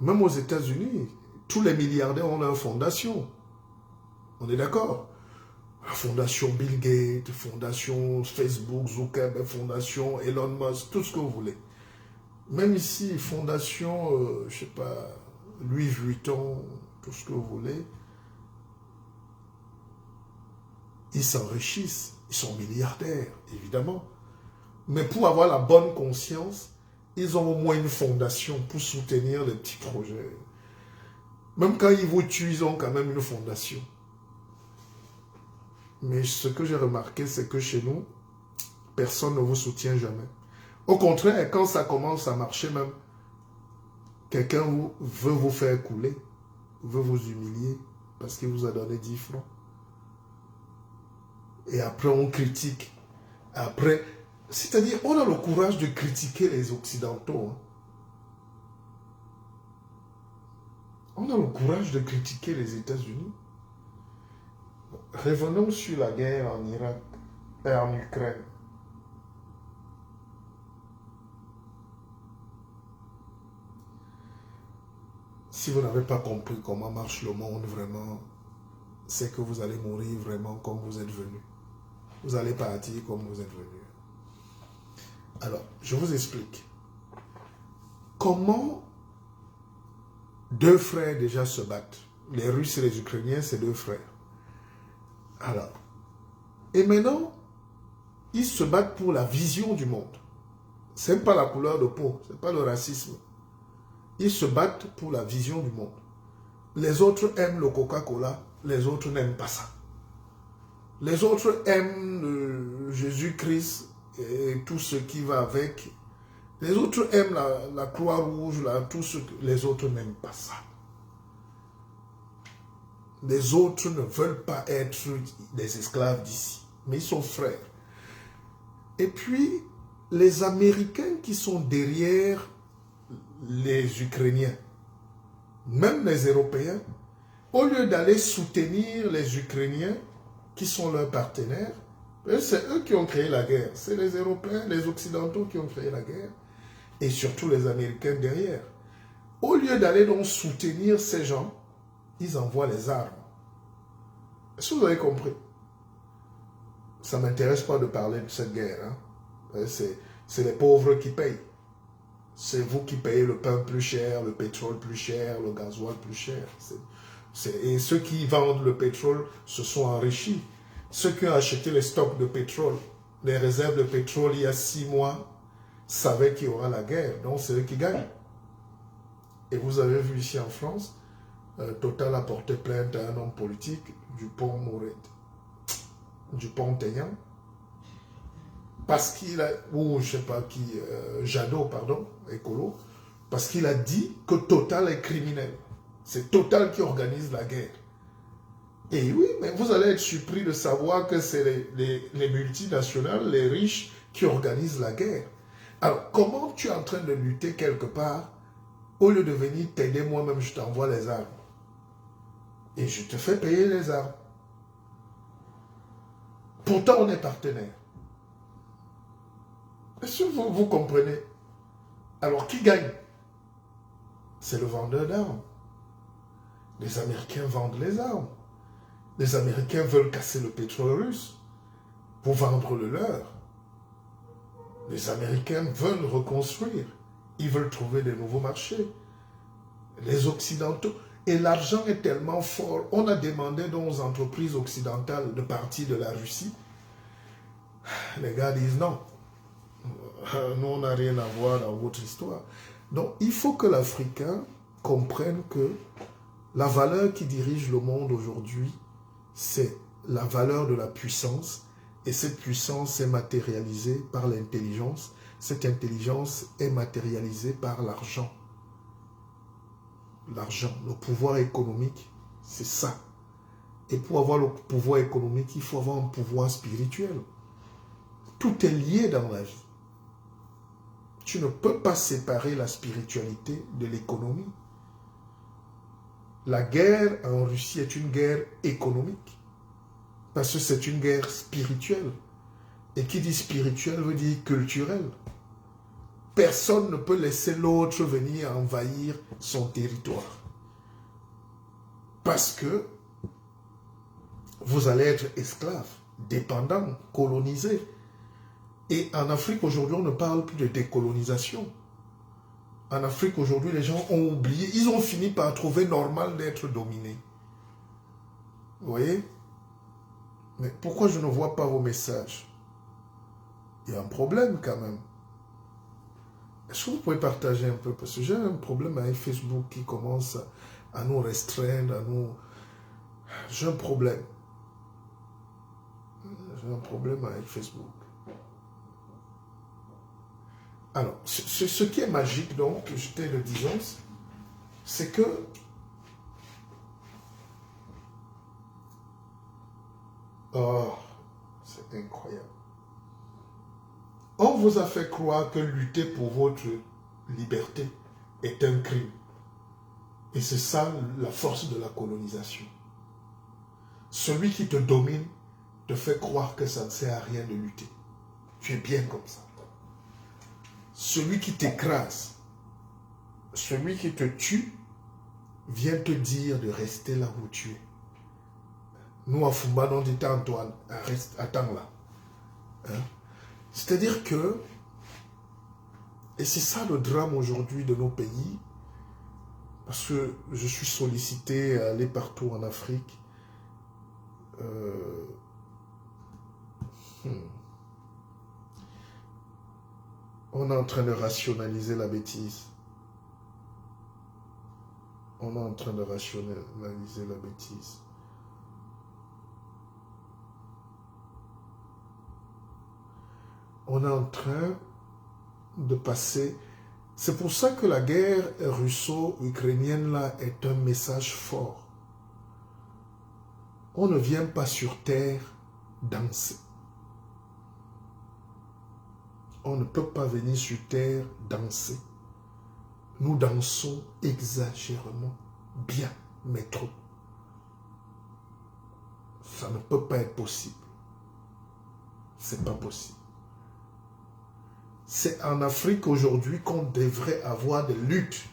Même aux États-Unis, tous les milliardaires ont leur fondation. On est d'accord? La fondation Bill Gates, fondation Facebook, Zuckerberg, fondation Elon Musk, tout ce que vous voulez. Même ici, fondation, je ne sais pas, Louis Vuitton, tout ce que vous voulez. Ils s'enrichissent, ils sont milliardaires, évidemment. Mais pour avoir la bonne conscience, ils ont au moins une fondation pour soutenir les petits projets. Même quand ils vous tuent, ils ont quand même une fondation. Mais ce que j'ai remarqué, c'est que chez nous, personne ne vous soutient jamais. Au contraire, quand ça commence à marcher même, quelqu'un veut vous faire couler, veut vous humilier, parce qu'il vous a donné 10 francs. Et après, on critique. Après, c'est-à-dire, on a le courage de critiquer les Occidentaux. Hein. On a le courage de critiquer les États-Unis. Revenons sur la guerre en Irak et en Ukraine. Si vous n'avez pas compris comment marche le monde vraiment, c'est que vous allez mourir vraiment comme vous êtes venu. Vous allez partir comme vous êtes venu. Alors, je vous explique. Comment deux frères déjà se battent? Les Russes et les Ukrainiens, c'est deux frères. Alors, et maintenant, ils se battent pour la vision du monde. Ce n'est pas la couleur de peau, ce n'est pas le racisme. Ils se battent pour la vision du monde. Les autres aiment le Coca-Cola, les autres n'aiment pas ça. Les autres aiment Jésus-Christ et tout ce qui va avec. Les autres aiment la Croix-Rouge, tout ce que les autres n'aiment pas ça. Les autres ne veulent pas être des esclaves d'ici, mais ils sont frères. Et puis, les Américains qui sont derrière les Ukrainiens, même les Européens, au lieu d'aller soutenir les Ukrainiens, qui sont leurs partenaires, c'est eux qui ont créé la guerre. C'est les Européens, les Occidentaux qui ont créé la guerre. Et surtout les Américains derrière. Au lieu d'aller donc soutenir ces gens, ils envoient les armes. Est-ce que vous avez compris? Ça ne m'intéresse pas de parler de cette guerre. Hein. C'est les pauvres qui payent. C'est vous qui payez le pain plus cher, le pétrole plus cher, le gasoil plus cher. Et ceux qui vendent le pétrole se sont enrichis. Ceux qui ont acheté les stocks de pétrole, les réserves de pétrole il y a 6 mois, savaient qu'il y aura la guerre. Donc c'est eux qui gagnent. Et vous avez vu ici en France, Total a porté plainte à un homme politique, Dupont-Aignan, parce qu'il a, ou je ne sais pas qui, Jadot, pardon, écolo, parce qu'il a dit que Total est criminel. C'est Total qui organise la guerre. Et oui, mais vous allez être surpris de savoir que c'est les multinationales, les riches, qui organisent la guerre. Alors, comment tu es en train de lutter quelque part, au lieu de venir t'aider moi-même, je t'envoie les armes. Et je te fais payer les armes. Pourtant, on est partenaires. Est-ce que vous comprenez? Alors, qui gagne? C'est le vendeur d'armes. Les Américains vendent les armes. Les Américains veulent casser le pétrole russe pour vendre le leur. Les Américains veulent reconstruire. Ils veulent trouver de nouveaux marchés. Les Occidentaux. Et l'argent est tellement fort. On a demandé donc aux entreprises occidentales de partir de la Russie. Les gars disent non. Nous, on n'a rien à voir dans votre histoire. Donc, il faut que l'Africain comprenne que la valeur qui dirige le monde aujourd'hui, c'est la valeur de la puissance. Et cette puissance est matérialisée par l'intelligence. Cette intelligence est matérialisée par l'argent. L'argent, le pouvoir économique, c'est ça. Et pour avoir le pouvoir économique, il faut avoir un pouvoir spirituel. Tout est lié dans la vie. Tu ne peux pas séparer la spiritualité de l'économie. La guerre en Russie est une guerre économique. Parce que c'est une guerre spirituelle. Et qui dit spirituel veut dire culturel. Personne ne peut laisser l'autre venir envahir son territoire. Parce que vous allez être esclave, dépendant, colonisé. Et en Afrique aujourd'hui, on ne parle plus de décolonisation. En Afrique aujourd'hui, les gens ont oublié, ils ont fini par trouver normal d'être dominés. Vous voyez? Mais pourquoi je ne vois pas vos messages? Il y a un problème quand même. Est-ce que vous pouvez partager un peu? Parce que j'ai un problème avec Facebook qui commence à nous restreindre, à nous... J'ai un problème. J'ai un problème avec Facebook. Alors, ce qui est magique, donc, je te le disons, c'est que oh, c'est incroyable. On vous a fait croire que lutter pour votre liberté est un crime. Et c'est ça la force de la colonisation. Celui qui te domine te fait croire que ça ne sert à rien de lutter. Tu es bien comme ça. Celui qui t'écrase, celui qui te tue, vient te dire de rester là où tu es. Nous, à Fumba, on dit Antoine, attends là. Hein? C'est-à-dire que, et c'est ça le drame aujourd'hui de nos pays, parce que je suis sollicité à aller partout en Afrique. On est en train de rationaliser la bêtise. On est en train de rationaliser la bêtise. On est en train de passer... C'est pour ça que la guerre russo-ukrainienne là est un message fort. On ne vient pas sur terre danser. On ne peut pas venir sur terre danser. Nous dansons exagérément bien, mais trop. Ça ne peut pas être possible. C'est pas possible. C'est en Afrique aujourd'hui qu'on devrait avoir des luttes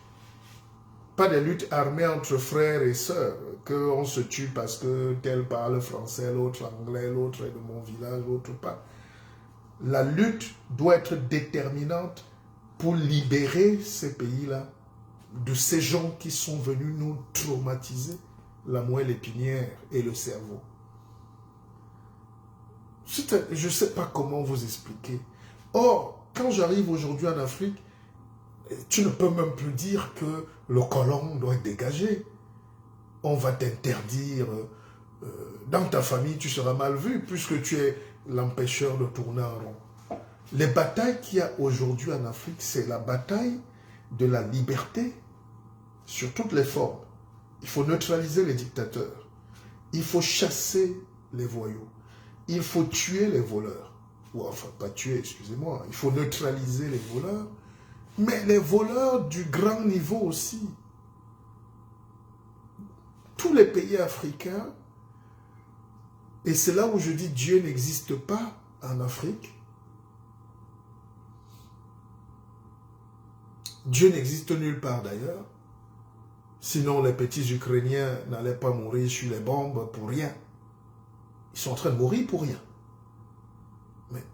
Pas des luttes armées entre frères et sœurs, qu'on se tue parce que tel parle français, l'autre anglais, l'autre est de mon village, l'autre pas. La lutte doit être déterminante pour libérer ces pays-là de ces gens qui sont venus nous traumatiser la moelle épinière et le cerveau. Je ne sais pas comment vous expliquer. Or, quand j'arrive aujourd'hui en Afrique, tu ne peux même plus dire que le colon doit être dégagé. On va t'interdire. Dans ta famille, tu seras mal vu puisque tu es l'empêcheur de tourner en rond. Les batailles qu'il y a aujourd'hui en Afrique, c'est la bataille de la liberté sur toutes les formes. Il faut neutraliser les dictateurs. Il faut chasser les voyous. Il faut tuer les voleurs. Ou enfin, pas tuer, excusez-moi. Il faut neutraliser les voleurs. Mais les voleurs du grand niveau aussi. Tous les pays africains, et c'est là où je dis Dieu n'existe pas en Afrique. Dieu n'existe nulle part d'ailleurs. Sinon, les petits Ukrainiens n'allaient pas mourir sur les bombes pour rien. Ils sont en train de mourir pour rien. Mais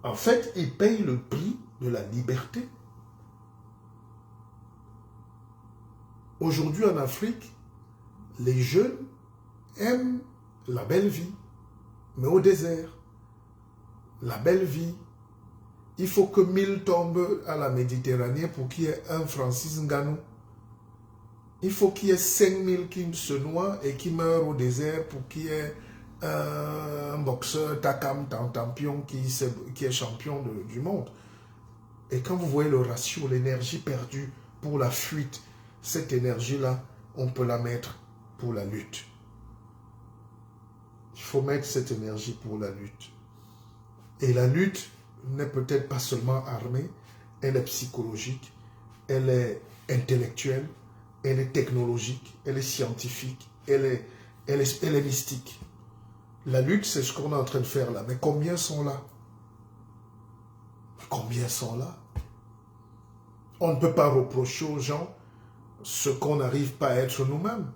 en fait, ils payent le prix de la liberté. Aujourd'hui en Afrique, les jeunes aiment la belle vie, mais au désert. La belle vie. Il faut que 1000 tombent à la Méditerranée pour qu'il y ait un Francis Ngannou. Il faut qu'il y ait 5000 qui se noient et qui meurent au désert pour qu'il y ait un boxeur Takam Tantampion qui est champion du monde. Et quand vous voyez le ratio, l'énergie perdue pour la fuite, cette énergie-là, on peut la mettre pour la lutte. Il faut mettre cette énergie pour la lutte. Et la lutte n'est peut-être pas seulement armée, elle est psychologique, elle est intellectuelle, elle est technologique, elle est scientifique, elle est mystique. La lutte, c'est ce qu'on est en train de faire là. Mais combien sont là? Combien sont là? On ne peut pas reprocher aux gens ce qu'on n'arrive pas à être nous-mêmes.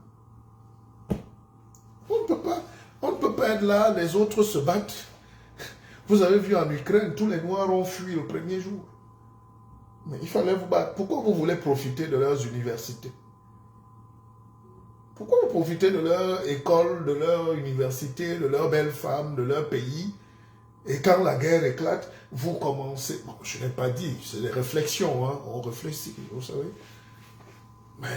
On ne peut pas être là, les autres se battent. Vous avez vu en Ukraine, tous les Noirs ont fui le premier jour. Mais il fallait vous battre. Pourquoi vous voulez profiter de leurs universités? Pourquoi vous profitez de leur école, de leur université, de leurs belles femmes, de leur pays? Et quand la guerre éclate, vous commencez... Bon, je n'ai pas dit, c'est des réflexions, hein, on réfléchit, vous savez. Mais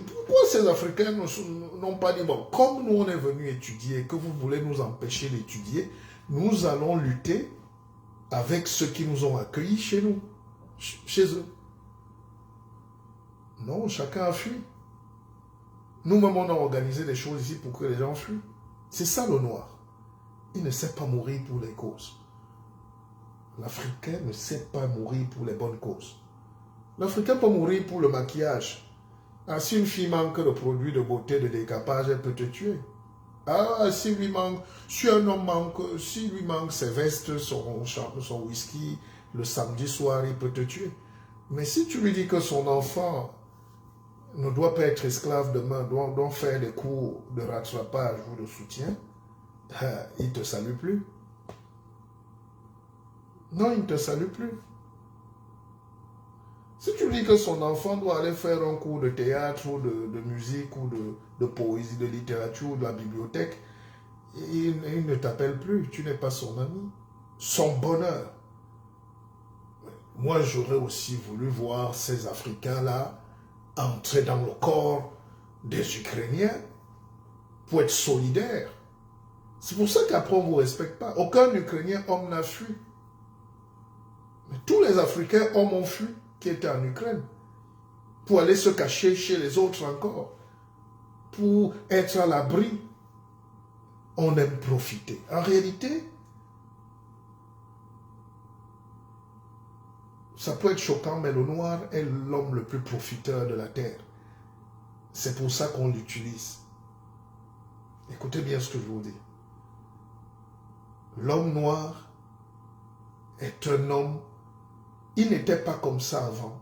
pourquoi ces Africains n'ont pas dit, bon, comme nous on est venus étudier, que vous voulez nous empêcher d'étudier, nous allons lutter avec ceux qui nous ont accueillis chez nous, chez eux. Non, chacun a fui. Nous-mêmes, on a organisé des choses ici pour que les gens fuient. C'est ça le noir. Il ne sait pas mourir pour les causes. L'Africain ne sait pas mourir pour les bonnes causes. L'Africain peut mourir pour le maquillage. Ah, si une fille manque de produits de beauté, de décapage, elle peut te tuer. Ah, si un homme manque, s'il lui manque ses vestes, son whisky, le samedi soir, il peut te tuer. Mais si tu lui dis que son enfant ne doit pas être esclave demain, doit faire des cours de rattrapage ou de soutien, il ne te salue plus. Non, il ne te salue plus. Si tu dis que son enfant doit aller faire un cours de théâtre ou de musique ou de poésie, de littérature ou de la bibliothèque, il ne t'appelle plus, tu n'es pas son ami. Son bonheur. Moi, j'aurais aussi voulu voir ces Africains-là entrer dans le corps des Ukrainiens pour être solidaires. C'est pour ça qu'après on ne vous respecte pas. Aucun Ukrainien homme n'a fui. Mais tous les Africains hommes ont fui qui étaient en Ukraine pour aller se cacher chez les autres encore, pour être à l'abri. On aime profiter. En réalité, ça peut être choquant, mais le noir est l'homme le plus profiteur de la terre. C'est pour ça qu'on l'utilise. Écoutez bien ce que je vous dis. L'homme noir est un homme, il n'était pas comme ça avant.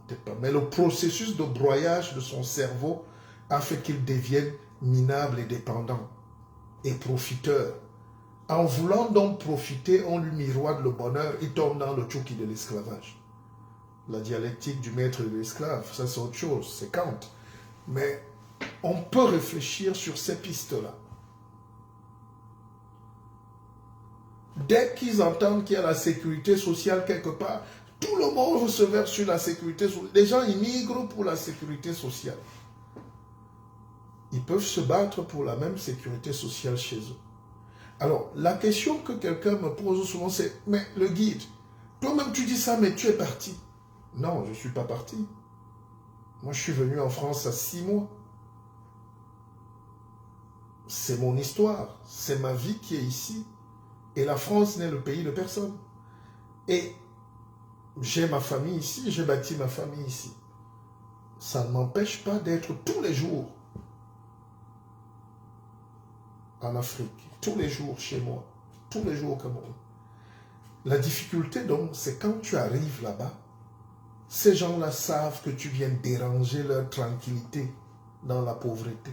Il peut-être pas. Mais le processus de broyage de son cerveau a fait qu'il devienne minable et dépendant et profiteur. En voulant donc profiter, on lui miroite le bonheur, il tombe dans le tchouki de l'esclavage. La dialectique du maître et de l'esclave, ça c'est autre chose, c'est Kant. Mais on peut réfléchir sur ces pistes-là. Dès qu'ils entendent qu'il y a la sécurité sociale quelque part, tout le monde se verse sur la sécurité sociale. Les gens immigrent pour la sécurité sociale. Ils peuvent se battre pour la même sécurité sociale chez eux. Alors, la question que quelqu'un me pose souvent, c'est « Mais le guide, toi-même tu dis ça, mais tu es parti. » Non, je ne suis pas parti. Moi, je suis venu en France à 6 mois. C'est mon histoire, c'est ma vie qui est ici. Et la France n'est le pays de personne. Et j'ai ma famille ici, j'ai bâti ma famille ici. Ça ne m'empêche pas d'être tous les jours en Afrique, tous les jours chez moi, tous les jours au Cameroun. La difficulté donc, c'est quand tu arrives là-bas, ces gens-là savent que tu viens déranger leur tranquillité dans la pauvreté.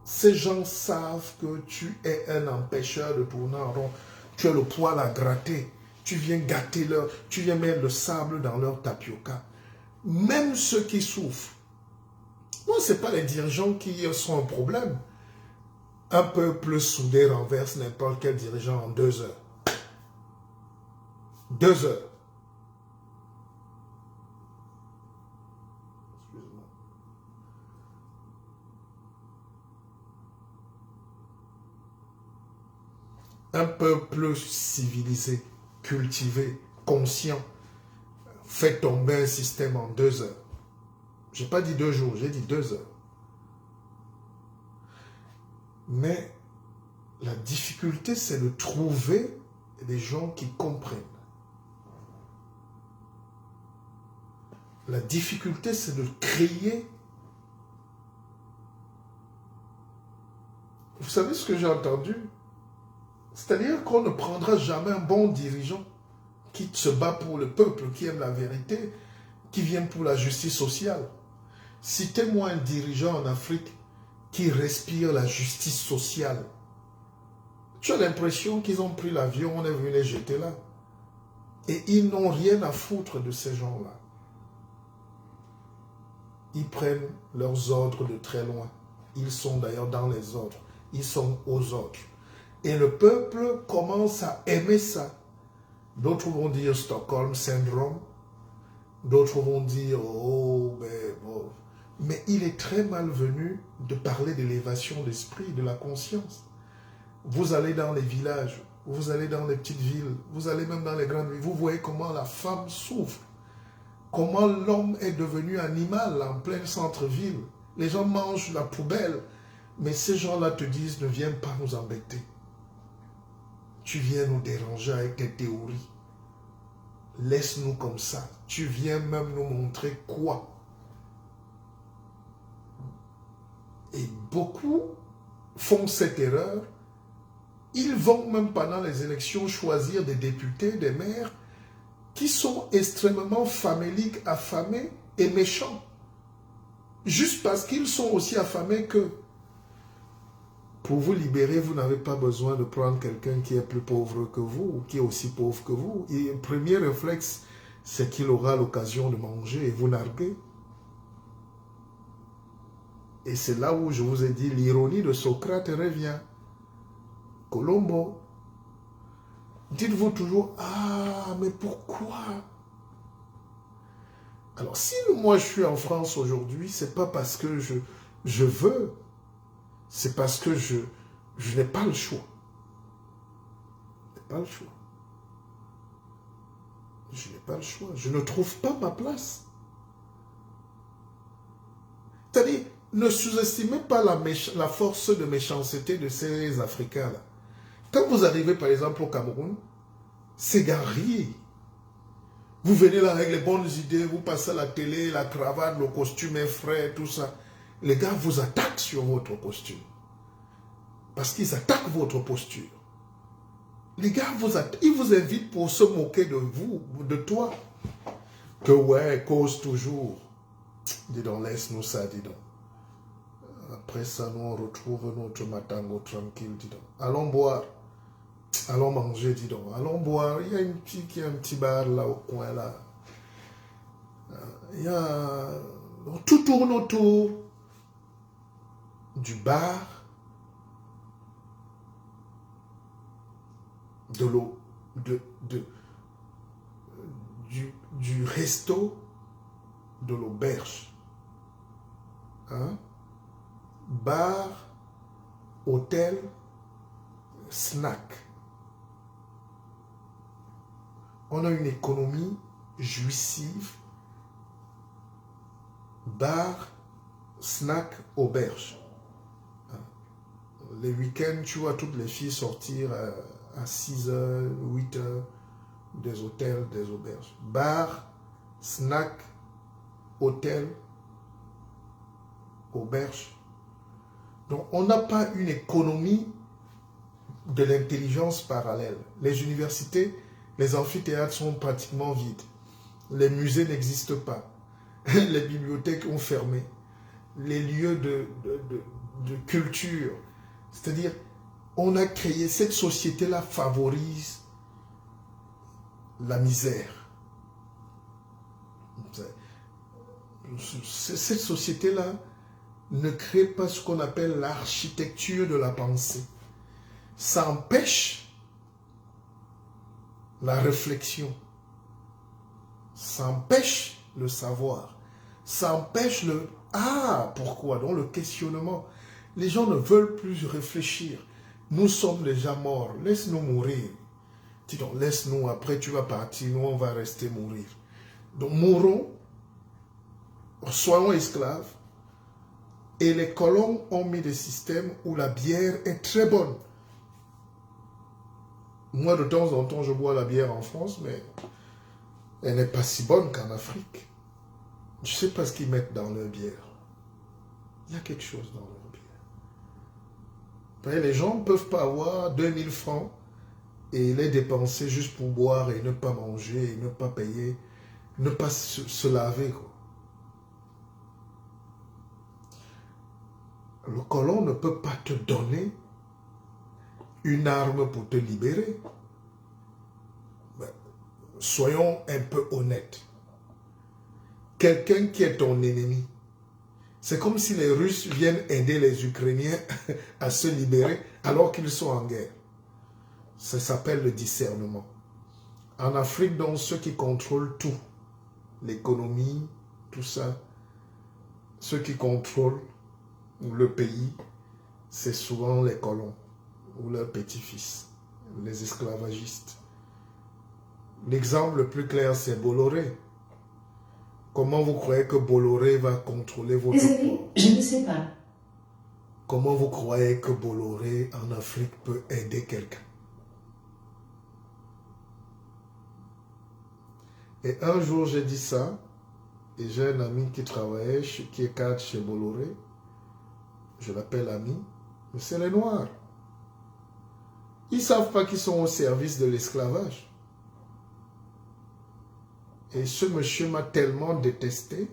Ces gens savent que tu es un empêcheur de tourner en rond. Tu as le poil à gratter. Tu viens gâter leur... Tu viens mettre le sable dans leur tapioca. Même ceux qui souffrent. Non, ce n'est pas les dirigeants qui sont un problème. Un peuple soudé renverse n'importe quel dirigeant en 2 heures. 2 heures. Un peuple civilisé, cultivé, conscient, fait tomber un système en 2 heures. Je n'ai pas dit 2 jours, j'ai dit 2 heures. Mais la difficulté, c'est de trouver des gens qui comprennent. La difficulté, c'est de créer. Vous savez ce que j'ai entendu? C'est-à-dire qu'on ne prendra jamais un bon dirigeant qui se bat pour le peuple, qui aime la vérité, qui vient pour la justice sociale. Citez-moi un dirigeant en Afrique qui respire la justice sociale. Tu as l'impression qu'ils ont pris l'avion, on est venu les jeter là. Et ils n'ont rien à foutre de ces gens-là. Ils prennent leurs ordres de très loin. Ils sont d'ailleurs dans les ordres. Ils sont aux ordres. Et le peuple commence à aimer ça. D'autres vont dire Stockholm Syndrome. D'autres vont dire, oh, mais bon. Mais il est très malvenu de parler d'élévation d'esprit, de la conscience. Vous allez dans les villages, vous allez dans les petites villes, vous allez même dans les grandes villes, vous voyez comment la femme souffre. Comment l'homme est devenu animal en plein centre-ville. Les gens mangent la poubelle. Mais ces gens-là te disent, ne viens pas nous embêter. Tu viens nous déranger avec tes théories. Laisse-nous comme ça. Tu viens même nous montrer quoi? Et beaucoup font cette erreur. Ils vont même pendant les élections choisir des députés, des maires qui sont extrêmement faméliques, affamés et méchants. Juste parce qu'ils sont aussi affamés que pour vous libérer, vous n'avez pas besoin de prendre quelqu'un qui est plus pauvre que vous, ou qui est aussi pauvre que vous. Et le premier réflexe, c'est qu'il aura l'occasion de manger et vous narguer. Et c'est là où je vous ai dit, l'ironie de Socrate revient. Colombo, dites-vous toujours, ah, mais pourquoi? Alors, si moi je suis en France aujourd'hui, c'est pas parce que je veux, c'est parce que je n'ai pas le choix. Je n'ai pas le choix. Je n'ai pas le choix. Je ne trouve pas ma place. C'est-à-dire, ne sous-estimez pas la force de méchanceté de ces Africains-là. Quand vous arrivez par exemple au Cameroun, c'est guerrier. Vous venez là avec les bonnes idées, vous passez à la télé, la cravate, le costume est frais, tout ça. Les gars vous attaquent sur votre costume. Parce qu'ils attaquent votre posture. Les gars ils vous invitent pour se moquer de vous, de toi. Que ouais, cause toujours. Dis donc, laisse-nous ça, dis donc. Après ça, nous on retrouve notre matango tranquille, dis donc. Allons boire. Allons manger, dis donc. Allons boire. Il y a un petit bar là au coin là. Il y a... Tout tourne autour du bar, de l'eau, du resto, de l'auberge. Hein? Bar, hôtel, snack. On a une économie jouissive. Bar, snack, auberge. Les week-ends, tu vois toutes les filles sortir à 6h, 8h, des hôtels, des auberges. Bar, snack, hôtel, auberge. Donc, on n'a pas une économie de l'intelligence parallèle. Les universités, les amphithéâtres sont pratiquement vides. Les musées n'existent pas. Les bibliothèques ont fermé. Les lieux de culture. C'est-à-dire, on a créé, cette société-là favorise la misère. Cette société-là ne crée pas ce qu'on appelle l'architecture de la pensée. Ça empêche la réflexion. Ça empêche le savoir. Ça empêche le « Ah, pourquoi ?» Donc le questionnement. Les gens ne veulent plus réfléchir. Nous sommes déjà morts. Laisse-nous mourir. Dis donc, laisse-nous, après tu vas partir, nous on va rester mourir. Donc mourons, soyons esclaves. Et les colons ont mis des systèmes où la bière est très bonne. Moi, de temps en temps, je bois la bière en France, mais elle n'est pas si bonne qu'en Afrique. Je ne sais pas ce qu'ils mettent dans leur bière. Il y a quelque chose dans leur bière. Les gens ne peuvent pas avoir 2000 francs et les dépenser juste pour boire et ne pas manger et ne pas payer, ne pas se laver, quoi. Le colon ne peut pas te donner une arme pour te libérer. Ben, soyons un peu honnêtes. Quelqu'un qui est ton ennemi, c'est comme si les Russes viennent aider les Ukrainiens à se libérer alors qu'ils sont en guerre. Ça s'appelle le discernement. En Afrique, donc, ceux qui contrôlent tout, l'économie, tout ça, ceux qui contrôlent le pays, c'est souvent les colons ou leurs petits-fils, les esclavagistes. L'exemple le plus clair, c'est Bolloré. Comment vous croyez que Bolloré va contrôler votre port? Je ne sais pas. Comment vous croyez que Bolloré en Afrique peut aider quelqu'un? Et un jour, j'ai dit ça, et j'ai un ami qui travaillait, qui est cadre chez Bolloré. Je l'appelle ami, mais c'est les Noirs. Ils ne savent pas qu'ils sont au service de l'esclavage. Et ce monsieur m'a tellement détesté,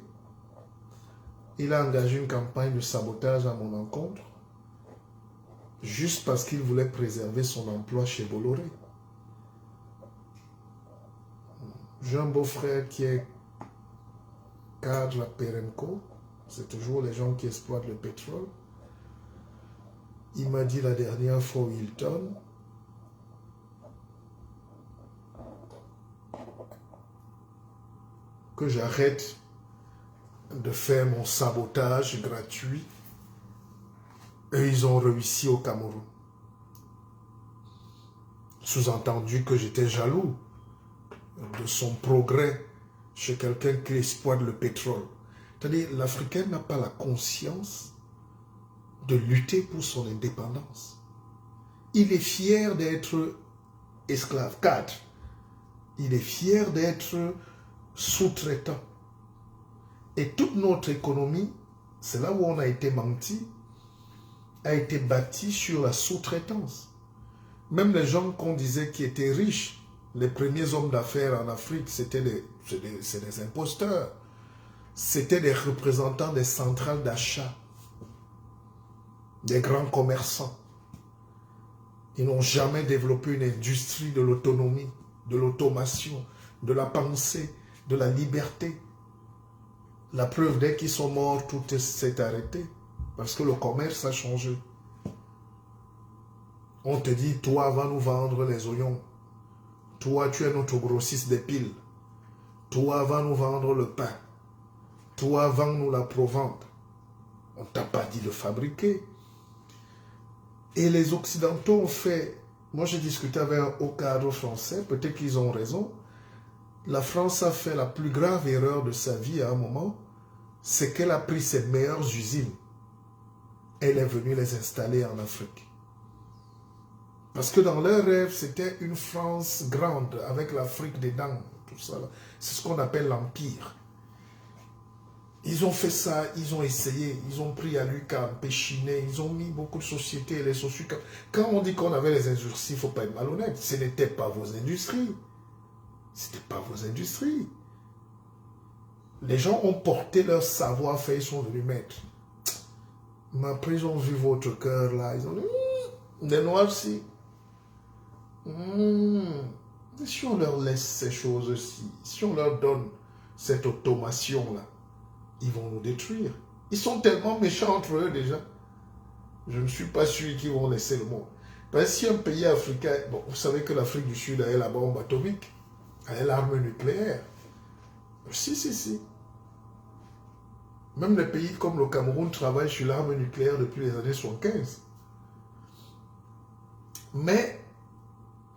il a engagé une campagne de sabotage à mon encontre, juste parce qu'il voulait préserver son emploi chez Bolloré. J'ai un beau-frère qui est cadre à Perenco, c'est toujours les gens qui exploitent le pétrole. Il m'a dit la dernière fois au Hilton, que j'arrête de faire mon sabotage gratuit. Et ils ont réussi au Cameroun. Sous-entendu que j'étais jaloux de son progrès chez quelqu'un qui exploite le pétrole. C'est-à-dire, l'Africain n'a pas la conscience de lutter pour son indépendance. Il est fier d'être esclave, cadre. Il est fier d'être sous-traitant. Et toute notre économie, c'est là où on a été menti, a été bâtie sur la sous-traitance. Même les gens qu'on disait qui étaient riches, Les premiers hommes d'affaires en Afrique, c'est des imposteurs. C'était des représentants des centrales d'achat, des grands commerçants. Ils n'ont jamais développé une industrie de l'autonomie, de l'automation, de la pensée, de la liberté. La preuve, dès qu'ils sont morts, tout s'est arrêté. Parce que le commerce a changé. On te dit, toi, va nous vendre les oignons. Toi, tu es notre grossiste des piles. Toi, va nous vendre le pain. Toi, vends-nous la provende. On ne t'a pas dit de fabriquer. Et les Occidentaux ont fait... Moi, j'ai discuté avec un haut cadre français. Peut-être qu'ils ont raison. La France a fait la plus grave erreur de sa vie à un moment. C'est qu'elle a pris ses meilleures usines. Elle est venue les installer en Afrique. Parce que dans leur rêve, c'était une France grande, avec l'Afrique dedans, tout ça. C'est ce qu'on appelle l'Empire. Ils ont fait ça, ils ont essayé, ils ont pris à l'UQAM, Péchiné, ils ont mis beaucoup de sociétés, les sociétés. Quand on dit qu'on avait les industries, il ne faut pas être malhonnête. Ce n'était pas vos industries. Ce n'était pas vos industries. Les gens ont porté leur savoir-faire, ils sont venus mettre. Mais après, ils ont vu votre cœur là, ils ont dit, des noirs aussi. Si on leur laisse ces choses-ci, si on leur donne cette automation-là, ils vont nous détruire. Ils sont tellement méchants entre eux déjà. Je ne suis pas sûr qu'ils vont laisser le monde. Parce que si un pays africain, bon, vous savez que l'Afrique du Sud a la bombe atomique, a l'arme nucléaire. Si. Même les pays comme le Cameroun travaillent sur l'arme nucléaire depuis les années 75. Mais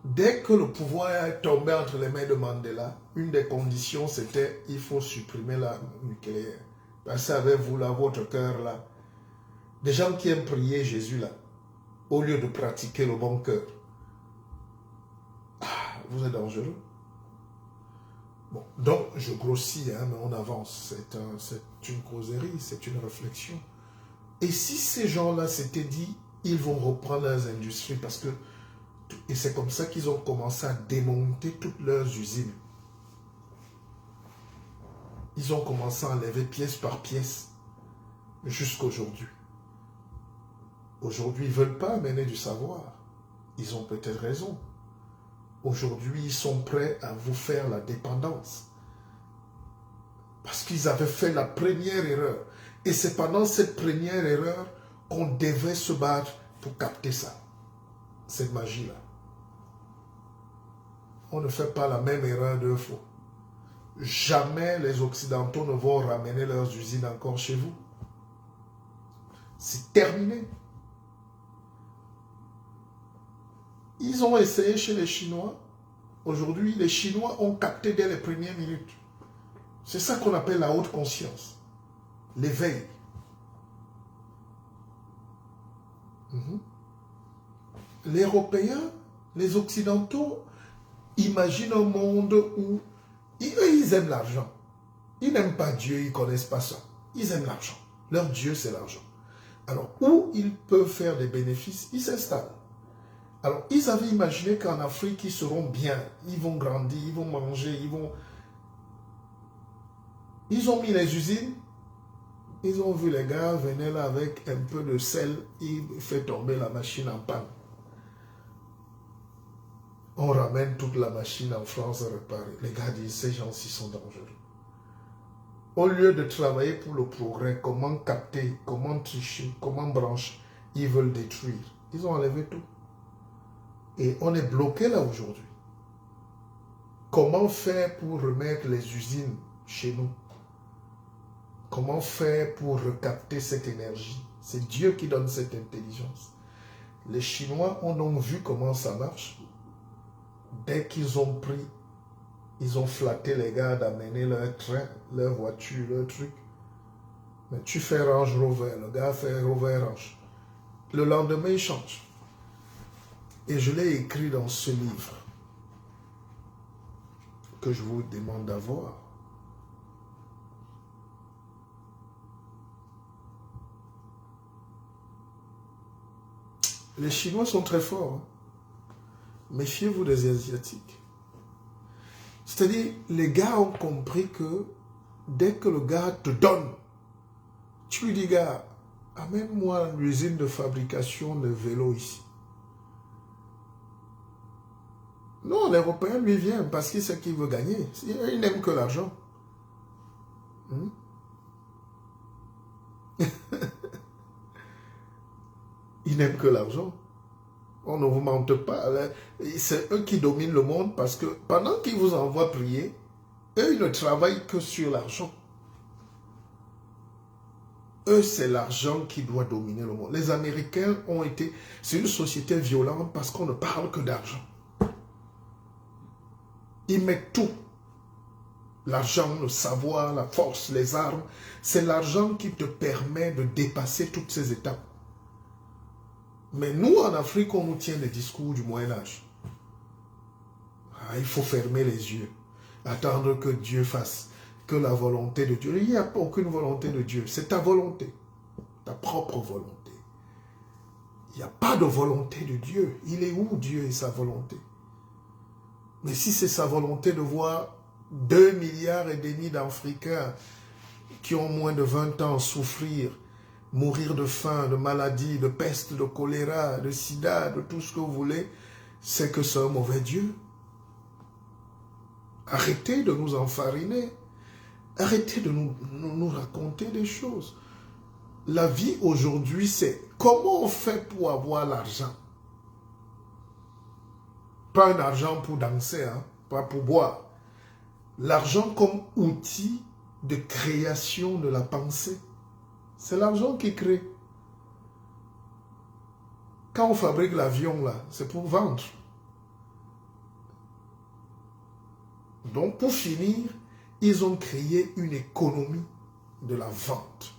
dès que le pouvoir est tombé entre les mains de Mandela, une des conditions c'était il faut supprimer l'arme nucléaire. Parce que avec vous là, votre cœur là, des gens qui aiment prier Jésus là, au lieu de pratiquer le bon cœur, vous êtes dangereux. Bon, donc je grossis, hein, mais on avance. C'est une causerie, c'est une réflexion. Et si ces gens-là s'étaient dit, ils vont reprendre leurs industries, parce que, et c'est comme ça qu'ils ont commencé à démonter toutes leurs usines. Ils ont commencé à enlever pièce par pièce, jusqu'à aujourd'hui. Aujourd'hui, ils ne veulent pas amener du savoir. Ils ont peut-être raison. Aujourd'hui, ils sont prêts à vous faire la dépendance. Parce qu'ils avaient fait la première erreur. Et c'est pendant cette première erreur qu'on devait se battre pour capter ça. Cette magie-là. On ne fait pas la même erreur deux fois. Jamais les Occidentaux ne vont ramener leurs usines encore chez vous. C'est terminé. Ils ont essayé chez les Chinois. Aujourd'hui, les Chinois ont capté dès les premières minutes. C'est ça qu'on appelle la haute conscience. L'éveil. Les Européens, les Occidentaux, imaginent un monde où ils aiment l'argent. Ils n'aiment pas Dieu, ils ne connaissent pas ça. Ils aiment l'argent. Leur Dieu, c'est l'argent. Alors, où ils peuvent faire des bénéfices, ils s'installent. Alors, ils avaient imaginé qu'en Afrique, ils seront bien. Ils vont grandir, ils vont manger, Ils ont mis les usines. Ils ont vu les gars venir là avec un peu de sel. Ils font tomber la machine en panne. On ramène toute la machine en France à réparer. Les gars disent, ces gens-ci sont dangereux. Au lieu de travailler pour le progrès, comment capter, comment tricher, comment brancher, ils veulent détruire. Ils ont enlevé tout. Et on est bloqué là aujourd'hui. Comment faire pour remettre les usines chez nous? Comment faire pour recapter cette énergie? C'est Dieu qui donne cette intelligence. Les Chinois ont donc vu comment ça marche. Dès qu'ils ont pris, ils ont flatté les gars d'amener leur train, leur voiture, leur truc. Mais tu fais Range Rover, le gars fait Rover Range. Le lendemain, il change. Et je l'ai écrit dans ce livre que je vous demande d'avoir. Les Chinois sont très forts. Hein? Méfiez-vous des Asiatiques. C'est-à-dire, les gars ont compris que dès que le gars te donne, tu lui dis, gars, amène-moi l'usine de fabrication de vélos ici. Non, l'Européen lui vient parce qu'il sait qu'il veut gagner. Il n'aime que l'argent. Il n'aime que l'argent. On ne vous mente pas. C'est eux qui dominent le monde parce que pendant qu'ils vous envoient prier, eux, ils ne travaillent que sur l'argent. Eux, c'est l'argent qui doit dominer le monde. Les Américains ont été... C'est une société violente parce qu'on ne parle que d'argent. Ils mettent tout. L'argent, le savoir, la force, les armes. C'est l'argent qui te permet de dépasser toutes ces étapes. Mais nous, en Afrique, on nous tient des discours du Moyen-Âge. Il faut fermer les yeux. Attendre que Dieu fasse. Que la volonté de Dieu. Il n'y a aucune volonté de Dieu. C'est ta volonté. Ta propre volonté. Il n'y a pas de volonté de Dieu. Il est où Dieu et sa volonté? Mais si c'est sa volonté de voir 2,5 milliards d'Africains qui ont moins de 20 ans souffrir, mourir de faim, de maladie, de peste, de choléra, de sida, de tout ce que vous voulez, c'est que c'est un mauvais Dieu. Arrêtez de nous enfariner. Arrêtez de nous raconter des choses. La vie aujourd'hui, c'est comment on fait pour avoir l'argent. Pas un argent pour danser, hein, pas pour boire. L'argent comme outil de création de la pensée. C'est l'argent qui crée. Quand on fabrique l'avion, là, c'est pour vendre. Donc, pour finir, ils ont créé une économie de la vente.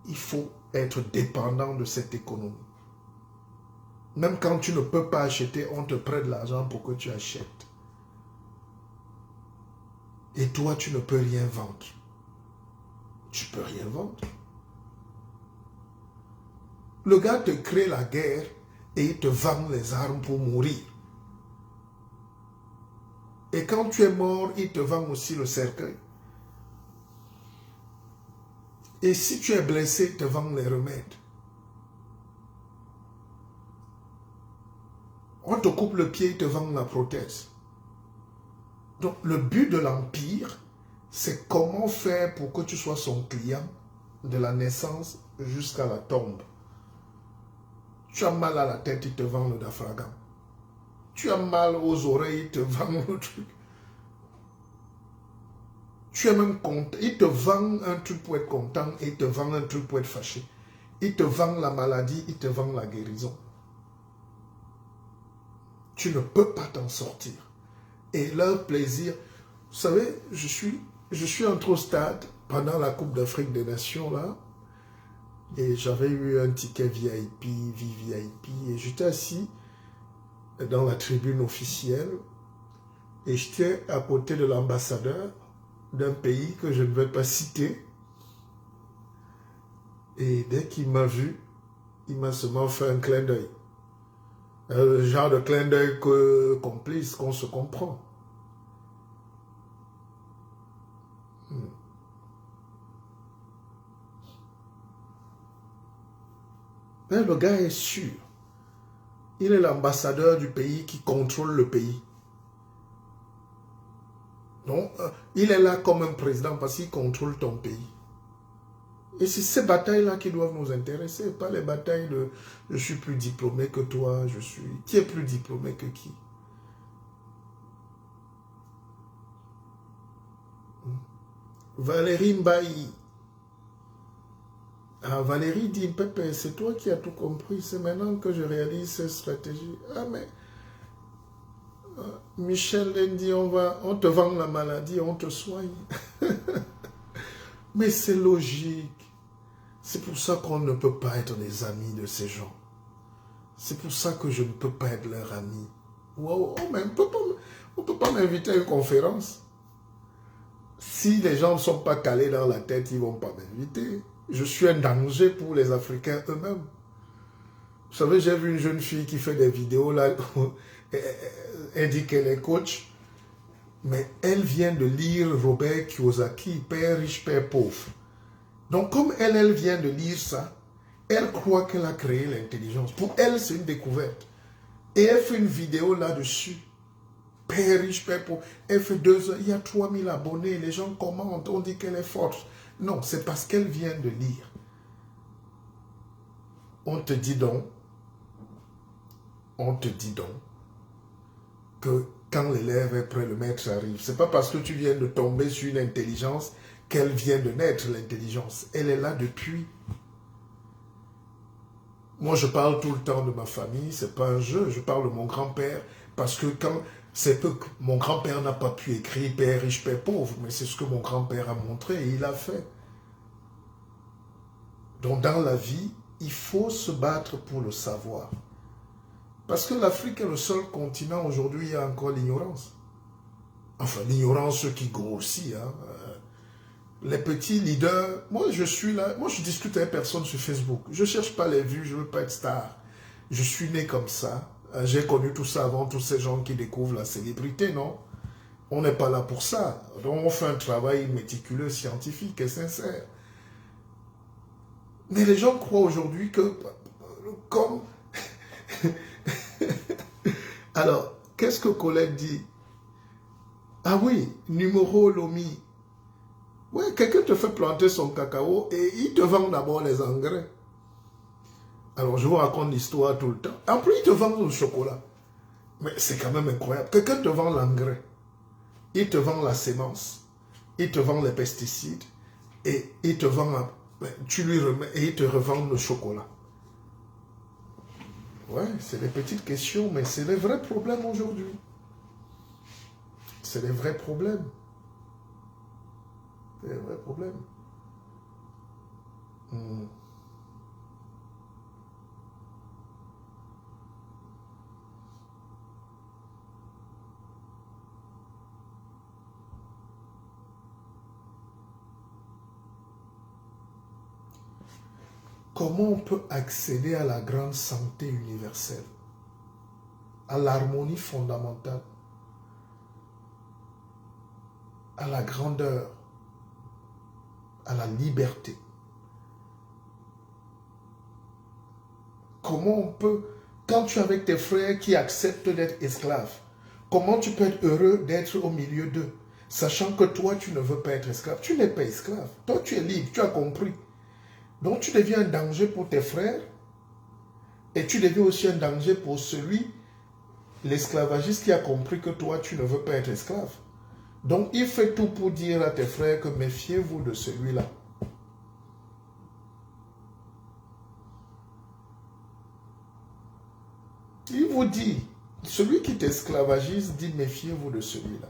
Il faut être dépendant de cette économie. Même quand tu ne peux pas acheter, on te prête l'argent pour que tu achètes. Et toi, tu ne peux rien vendre. Tu peux rien vendre. Le gars te crée la guerre et il te vend les armes pour mourir. Et quand tu es mort, il te vend aussi le cercueil. Et si tu es blessé, il te vend les remèdes. On te coupe le pied, il te vend la prothèse. Donc le but de l'empire, c'est comment faire pour que tu sois son client de la naissance jusqu'à la tombe. Tu as mal à la tête, il te vend le dafragan. Tu as mal aux oreilles, il te vend le truc. Tu es même content. Il te vend un truc pour être content et il te vend un truc pour être fâché. Il te vend la maladie, il te vend la guérison. Tu ne peux pas t'en sortir. Et leur plaisir, vous savez, je suis entré au stade pendant la Coupe d'Afrique des Nations là, et j'avais eu un ticket VIP, VVIP, et j'étais assis dans la tribune officielle, et j'étais à côté de l'ambassadeur d'un pays que je ne vais pas citer, et dès qu'il m'a vu, il m'a seulement fait un clin d'œil. Le genre de clin d'œil complice, qu'on se comprend. Mais le gars est sûr. Il est l'ambassadeur du pays qui contrôle le pays. Donc, il est là comme un président parce qu'il contrôle ton pays. Et c'est ces batailles-là qui doivent nous intéresser, pas les batailles de « je suis plus diplômé que toi, je suis... » Qui est plus diplômé que qui? Valérie Mbaye. Ah, Valérie dit « Pépé, c'est toi qui as tout compris, c'est maintenant que je réalise cette stratégie. » Ah, mais... Michel dit « on te vend la maladie, on te soigne. » Mais c'est logique. C'est pour ça qu'on ne peut pas être des amis de ces gens. C'est pour ça que je ne peux pas être leur ami. Wow, mais on ne peut pas m'inviter à une conférence. Si les gens ne sont pas calés dans la tête, ils ne vont pas m'inviter. Je suis un danger pour les Africains eux-mêmes. Vous savez, j'ai vu une jeune fille qui fait des vidéos là. Elle dit qu'elle est coach. Mais elle vient de lire Robert Kiyosaki, Père riche, Père pauvre. Donc comme elle vient de lire ça, elle croit qu'elle a créé l'intelligence. Pour elle, c'est une découverte. Et elle fait une vidéo là-dessus. Père riche, Père pauvre. Elle fait 2 heures, il y a 3000 abonnés, les gens commentent, on dit qu'elle est forte. Non, c'est parce qu'elle vient de lire. On te dit donc que quand l'élève est prêt, le maître arrive. Ce n'est pas parce que tu viens de tomber sur une intelligence qu'elle vient de naître, l'intelligence. Elle est là depuis. Moi, je parle tout le temps de ma famille, ce n'est pas un jeu. Je parle de mon grand-père parce que quand c'est peu que mon grand-père n'a pas pu écrire Père riche, Père pauvre, mais c'est ce que mon grand-père a montré et il a fait. Donc, dans la vie, il faut se battre pour le savoir. Parce que l'Afrique est le seul continent, aujourd'hui, il y a encore l'ignorance. Enfin, l'ignorance qui grossit. Hein. Les petits leaders, moi je suis là, moi je discute avec personne sur Facebook. Je ne cherche pas les vues, je ne veux pas être star. Je suis né comme ça. J'ai connu tout ça avant tous ces gens qui découvrent la célébrité, non? On n'est pas là pour ça. Donc on fait un travail méticuleux, scientifique et sincère. Mais les gens croient aujourd'hui que, comme... Alors, qu'est-ce que Colette dit? Ah oui, numéro Lomi. Oui, quelqu'un te fait planter son cacao et il te vend d'abord les engrais. Alors, je vous raconte l'histoire tout le temps. Après, il te vend le chocolat. Mais c'est quand même incroyable. Quelqu'un te vend l'engrais. Il te vend la sémence. Il te vend les pesticides. Et il te vend... Tu lui remets et il te revend le chocolat. Ouais, c'est des petites questions, mais c'est les vrais problèmes aujourd'hui. C'est les vrais problèmes. C'est les vrais problèmes. Comment on peut accéder à la grande santé universelle, à l'harmonie fondamentale, à la grandeur, à la liberté? Comment on peut, quand tu es avec tes frères qui acceptent d'être esclaves, comment tu peux être heureux d'être au milieu d'eux, sachant que toi, tu ne veux pas être esclave? Tu n'es pas esclave. Toi, tu es libre, tu as compris. Donc, tu deviens un danger pour tes frères et tu deviens aussi un danger pour celui, l'esclavagiste qui a compris que toi, tu ne veux pas être esclave. Donc, il fait tout pour dire à tes frères que méfiez-vous de celui-là. Il vous dit, celui qui t'esclavagise dit méfiez-vous de celui-là.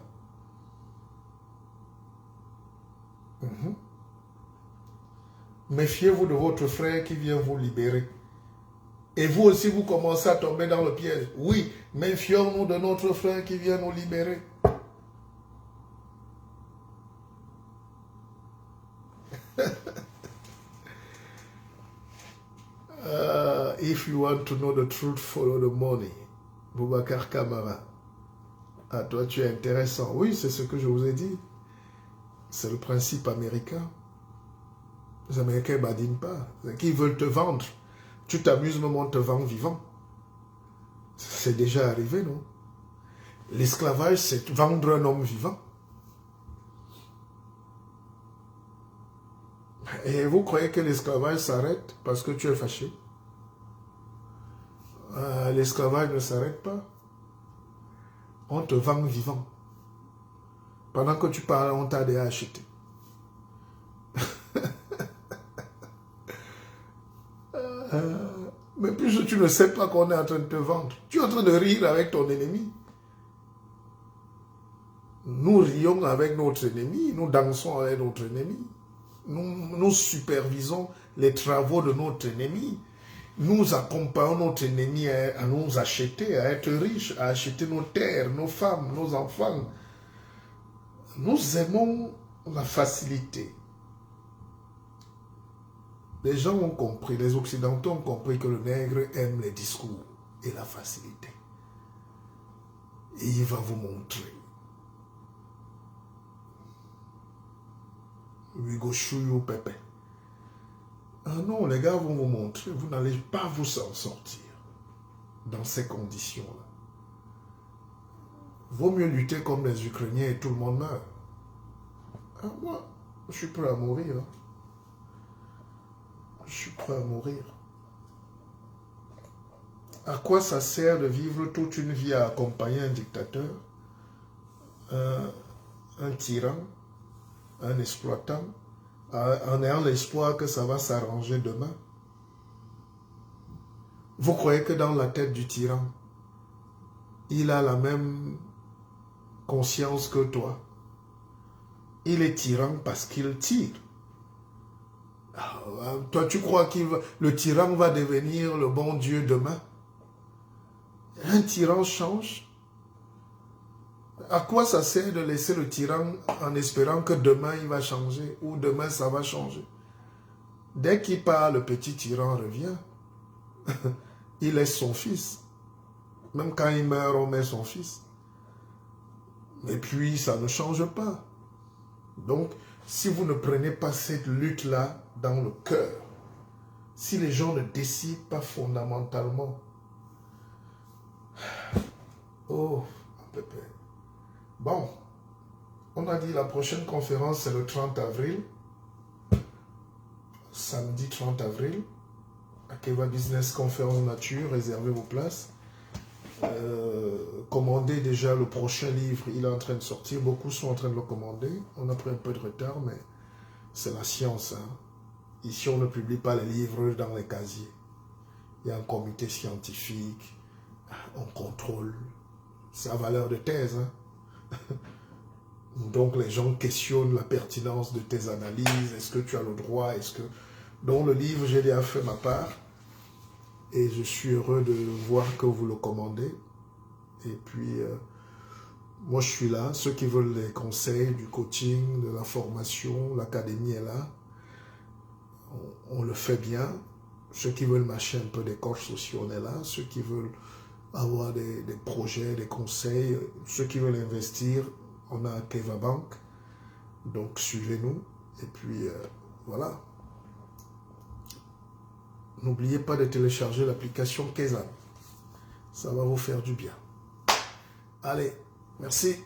Méfiez-vous de votre frère qui vient vous libérer. Et vous aussi, vous commencez à tomber dans le piège. Oui, méfions-nous de notre frère qui vient nous libérer. If you want to know the truth, follow the money. Boubacar Kamara. Ah, toi, tu es intéressant. Oui, c'est ce que je vous ai dit. C'est le principe américain. Les Américains ne badinent pas. Qui veulent te vendre. Tu t'amuses, mais on te vend vivant. C'est déjà arrivé, non? L'esclavage, c'est vendre un homme vivant. Et vous croyez que l'esclavage s'arrête parce que tu es fâché? L'esclavage ne s'arrête pas. On te vend vivant. Pendant que tu parles, on t'a déjà acheté. Mais puisque tu ne sais pas qu'on est en train de te vendre, tu es en train de rire avec ton ennemi. Nous rions avec notre ennemi, nous dansons avec notre ennemi. Nous supervisons les travaux de notre ennemi. Nous accompagnons notre ennemi à nous acheter, à être riches, à acheter nos terres, nos femmes, nos enfants. Nous aimons la facilité. Les gens ont compris, les Occidentaux ont compris que le nègre aime les discours et la facilité. Et il va vous montrer. Hugo Chouille ou Pépé. Ah non, les gars vont vous montrer, vous n'allez pas vous en sortir dans ces conditions-là. Vaut mieux lutter comme les Ukrainiens et tout le monde meurt. Ah, moi, je suis prêt à mourir. Hein. Je suis prêt à mourir. À quoi ça sert de vivre toute une vie à accompagner un dictateur, un tyran, un exploitant, en ayant l'espoir que ça va s'arranger demain? Vous croyez que dans la tête du tyran, il a la même conscience que toi? Il est tyran parce qu'il tire. Toi, tu crois que le tyran va devenir le bon Dieu demain? Un tyran change. À quoi ça sert de laisser le tyran en espérant que demain il va changer ou demain ça va changer? Dès qu'il part, le petit tyran revient. Il laisse son fils. Même quand il meurt, on met son fils. Et puis, ça ne change pas. Donc, si vous ne prenez pas cette lutte-là dans le cœur, si les gens ne décident pas fondamentalement, oh, bon, on a dit la prochaine conférence, c'est le 30 avril, samedi 30 avril, Akeva Business Conférence Nature, réservez vos places. Commandez déjà le prochain livre, il est en train de sortir, beaucoup sont en train de le commander, on a pris un peu de retard, mais c'est la science. Hein. Ici, on ne publie pas les livres dans les casiers. Il y a un comité scientifique, on contrôle, c'est à valeur de thèse. Hein. Donc les gens questionnent la pertinence de tes analyses, est-ce que tu as le droit, est-ce que... Donc le livre, j'ai déjà fait ma part. Et je suis heureux de voir que vous le commandez. Et puis, moi, je suis là. Ceux qui veulent des conseils, du coaching, de la formation, l'académie est là. On le fait bien. Ceux qui veulent mâcher un peu des coachs sociaux, on est là. Ceux qui veulent avoir des projets, des conseils, ceux qui veulent investir, on a Keva Bank. Donc, suivez-nous. Et puis, voilà. N'oubliez pas de télécharger l'application Kezan. Ça va vous faire du bien. Allez, merci.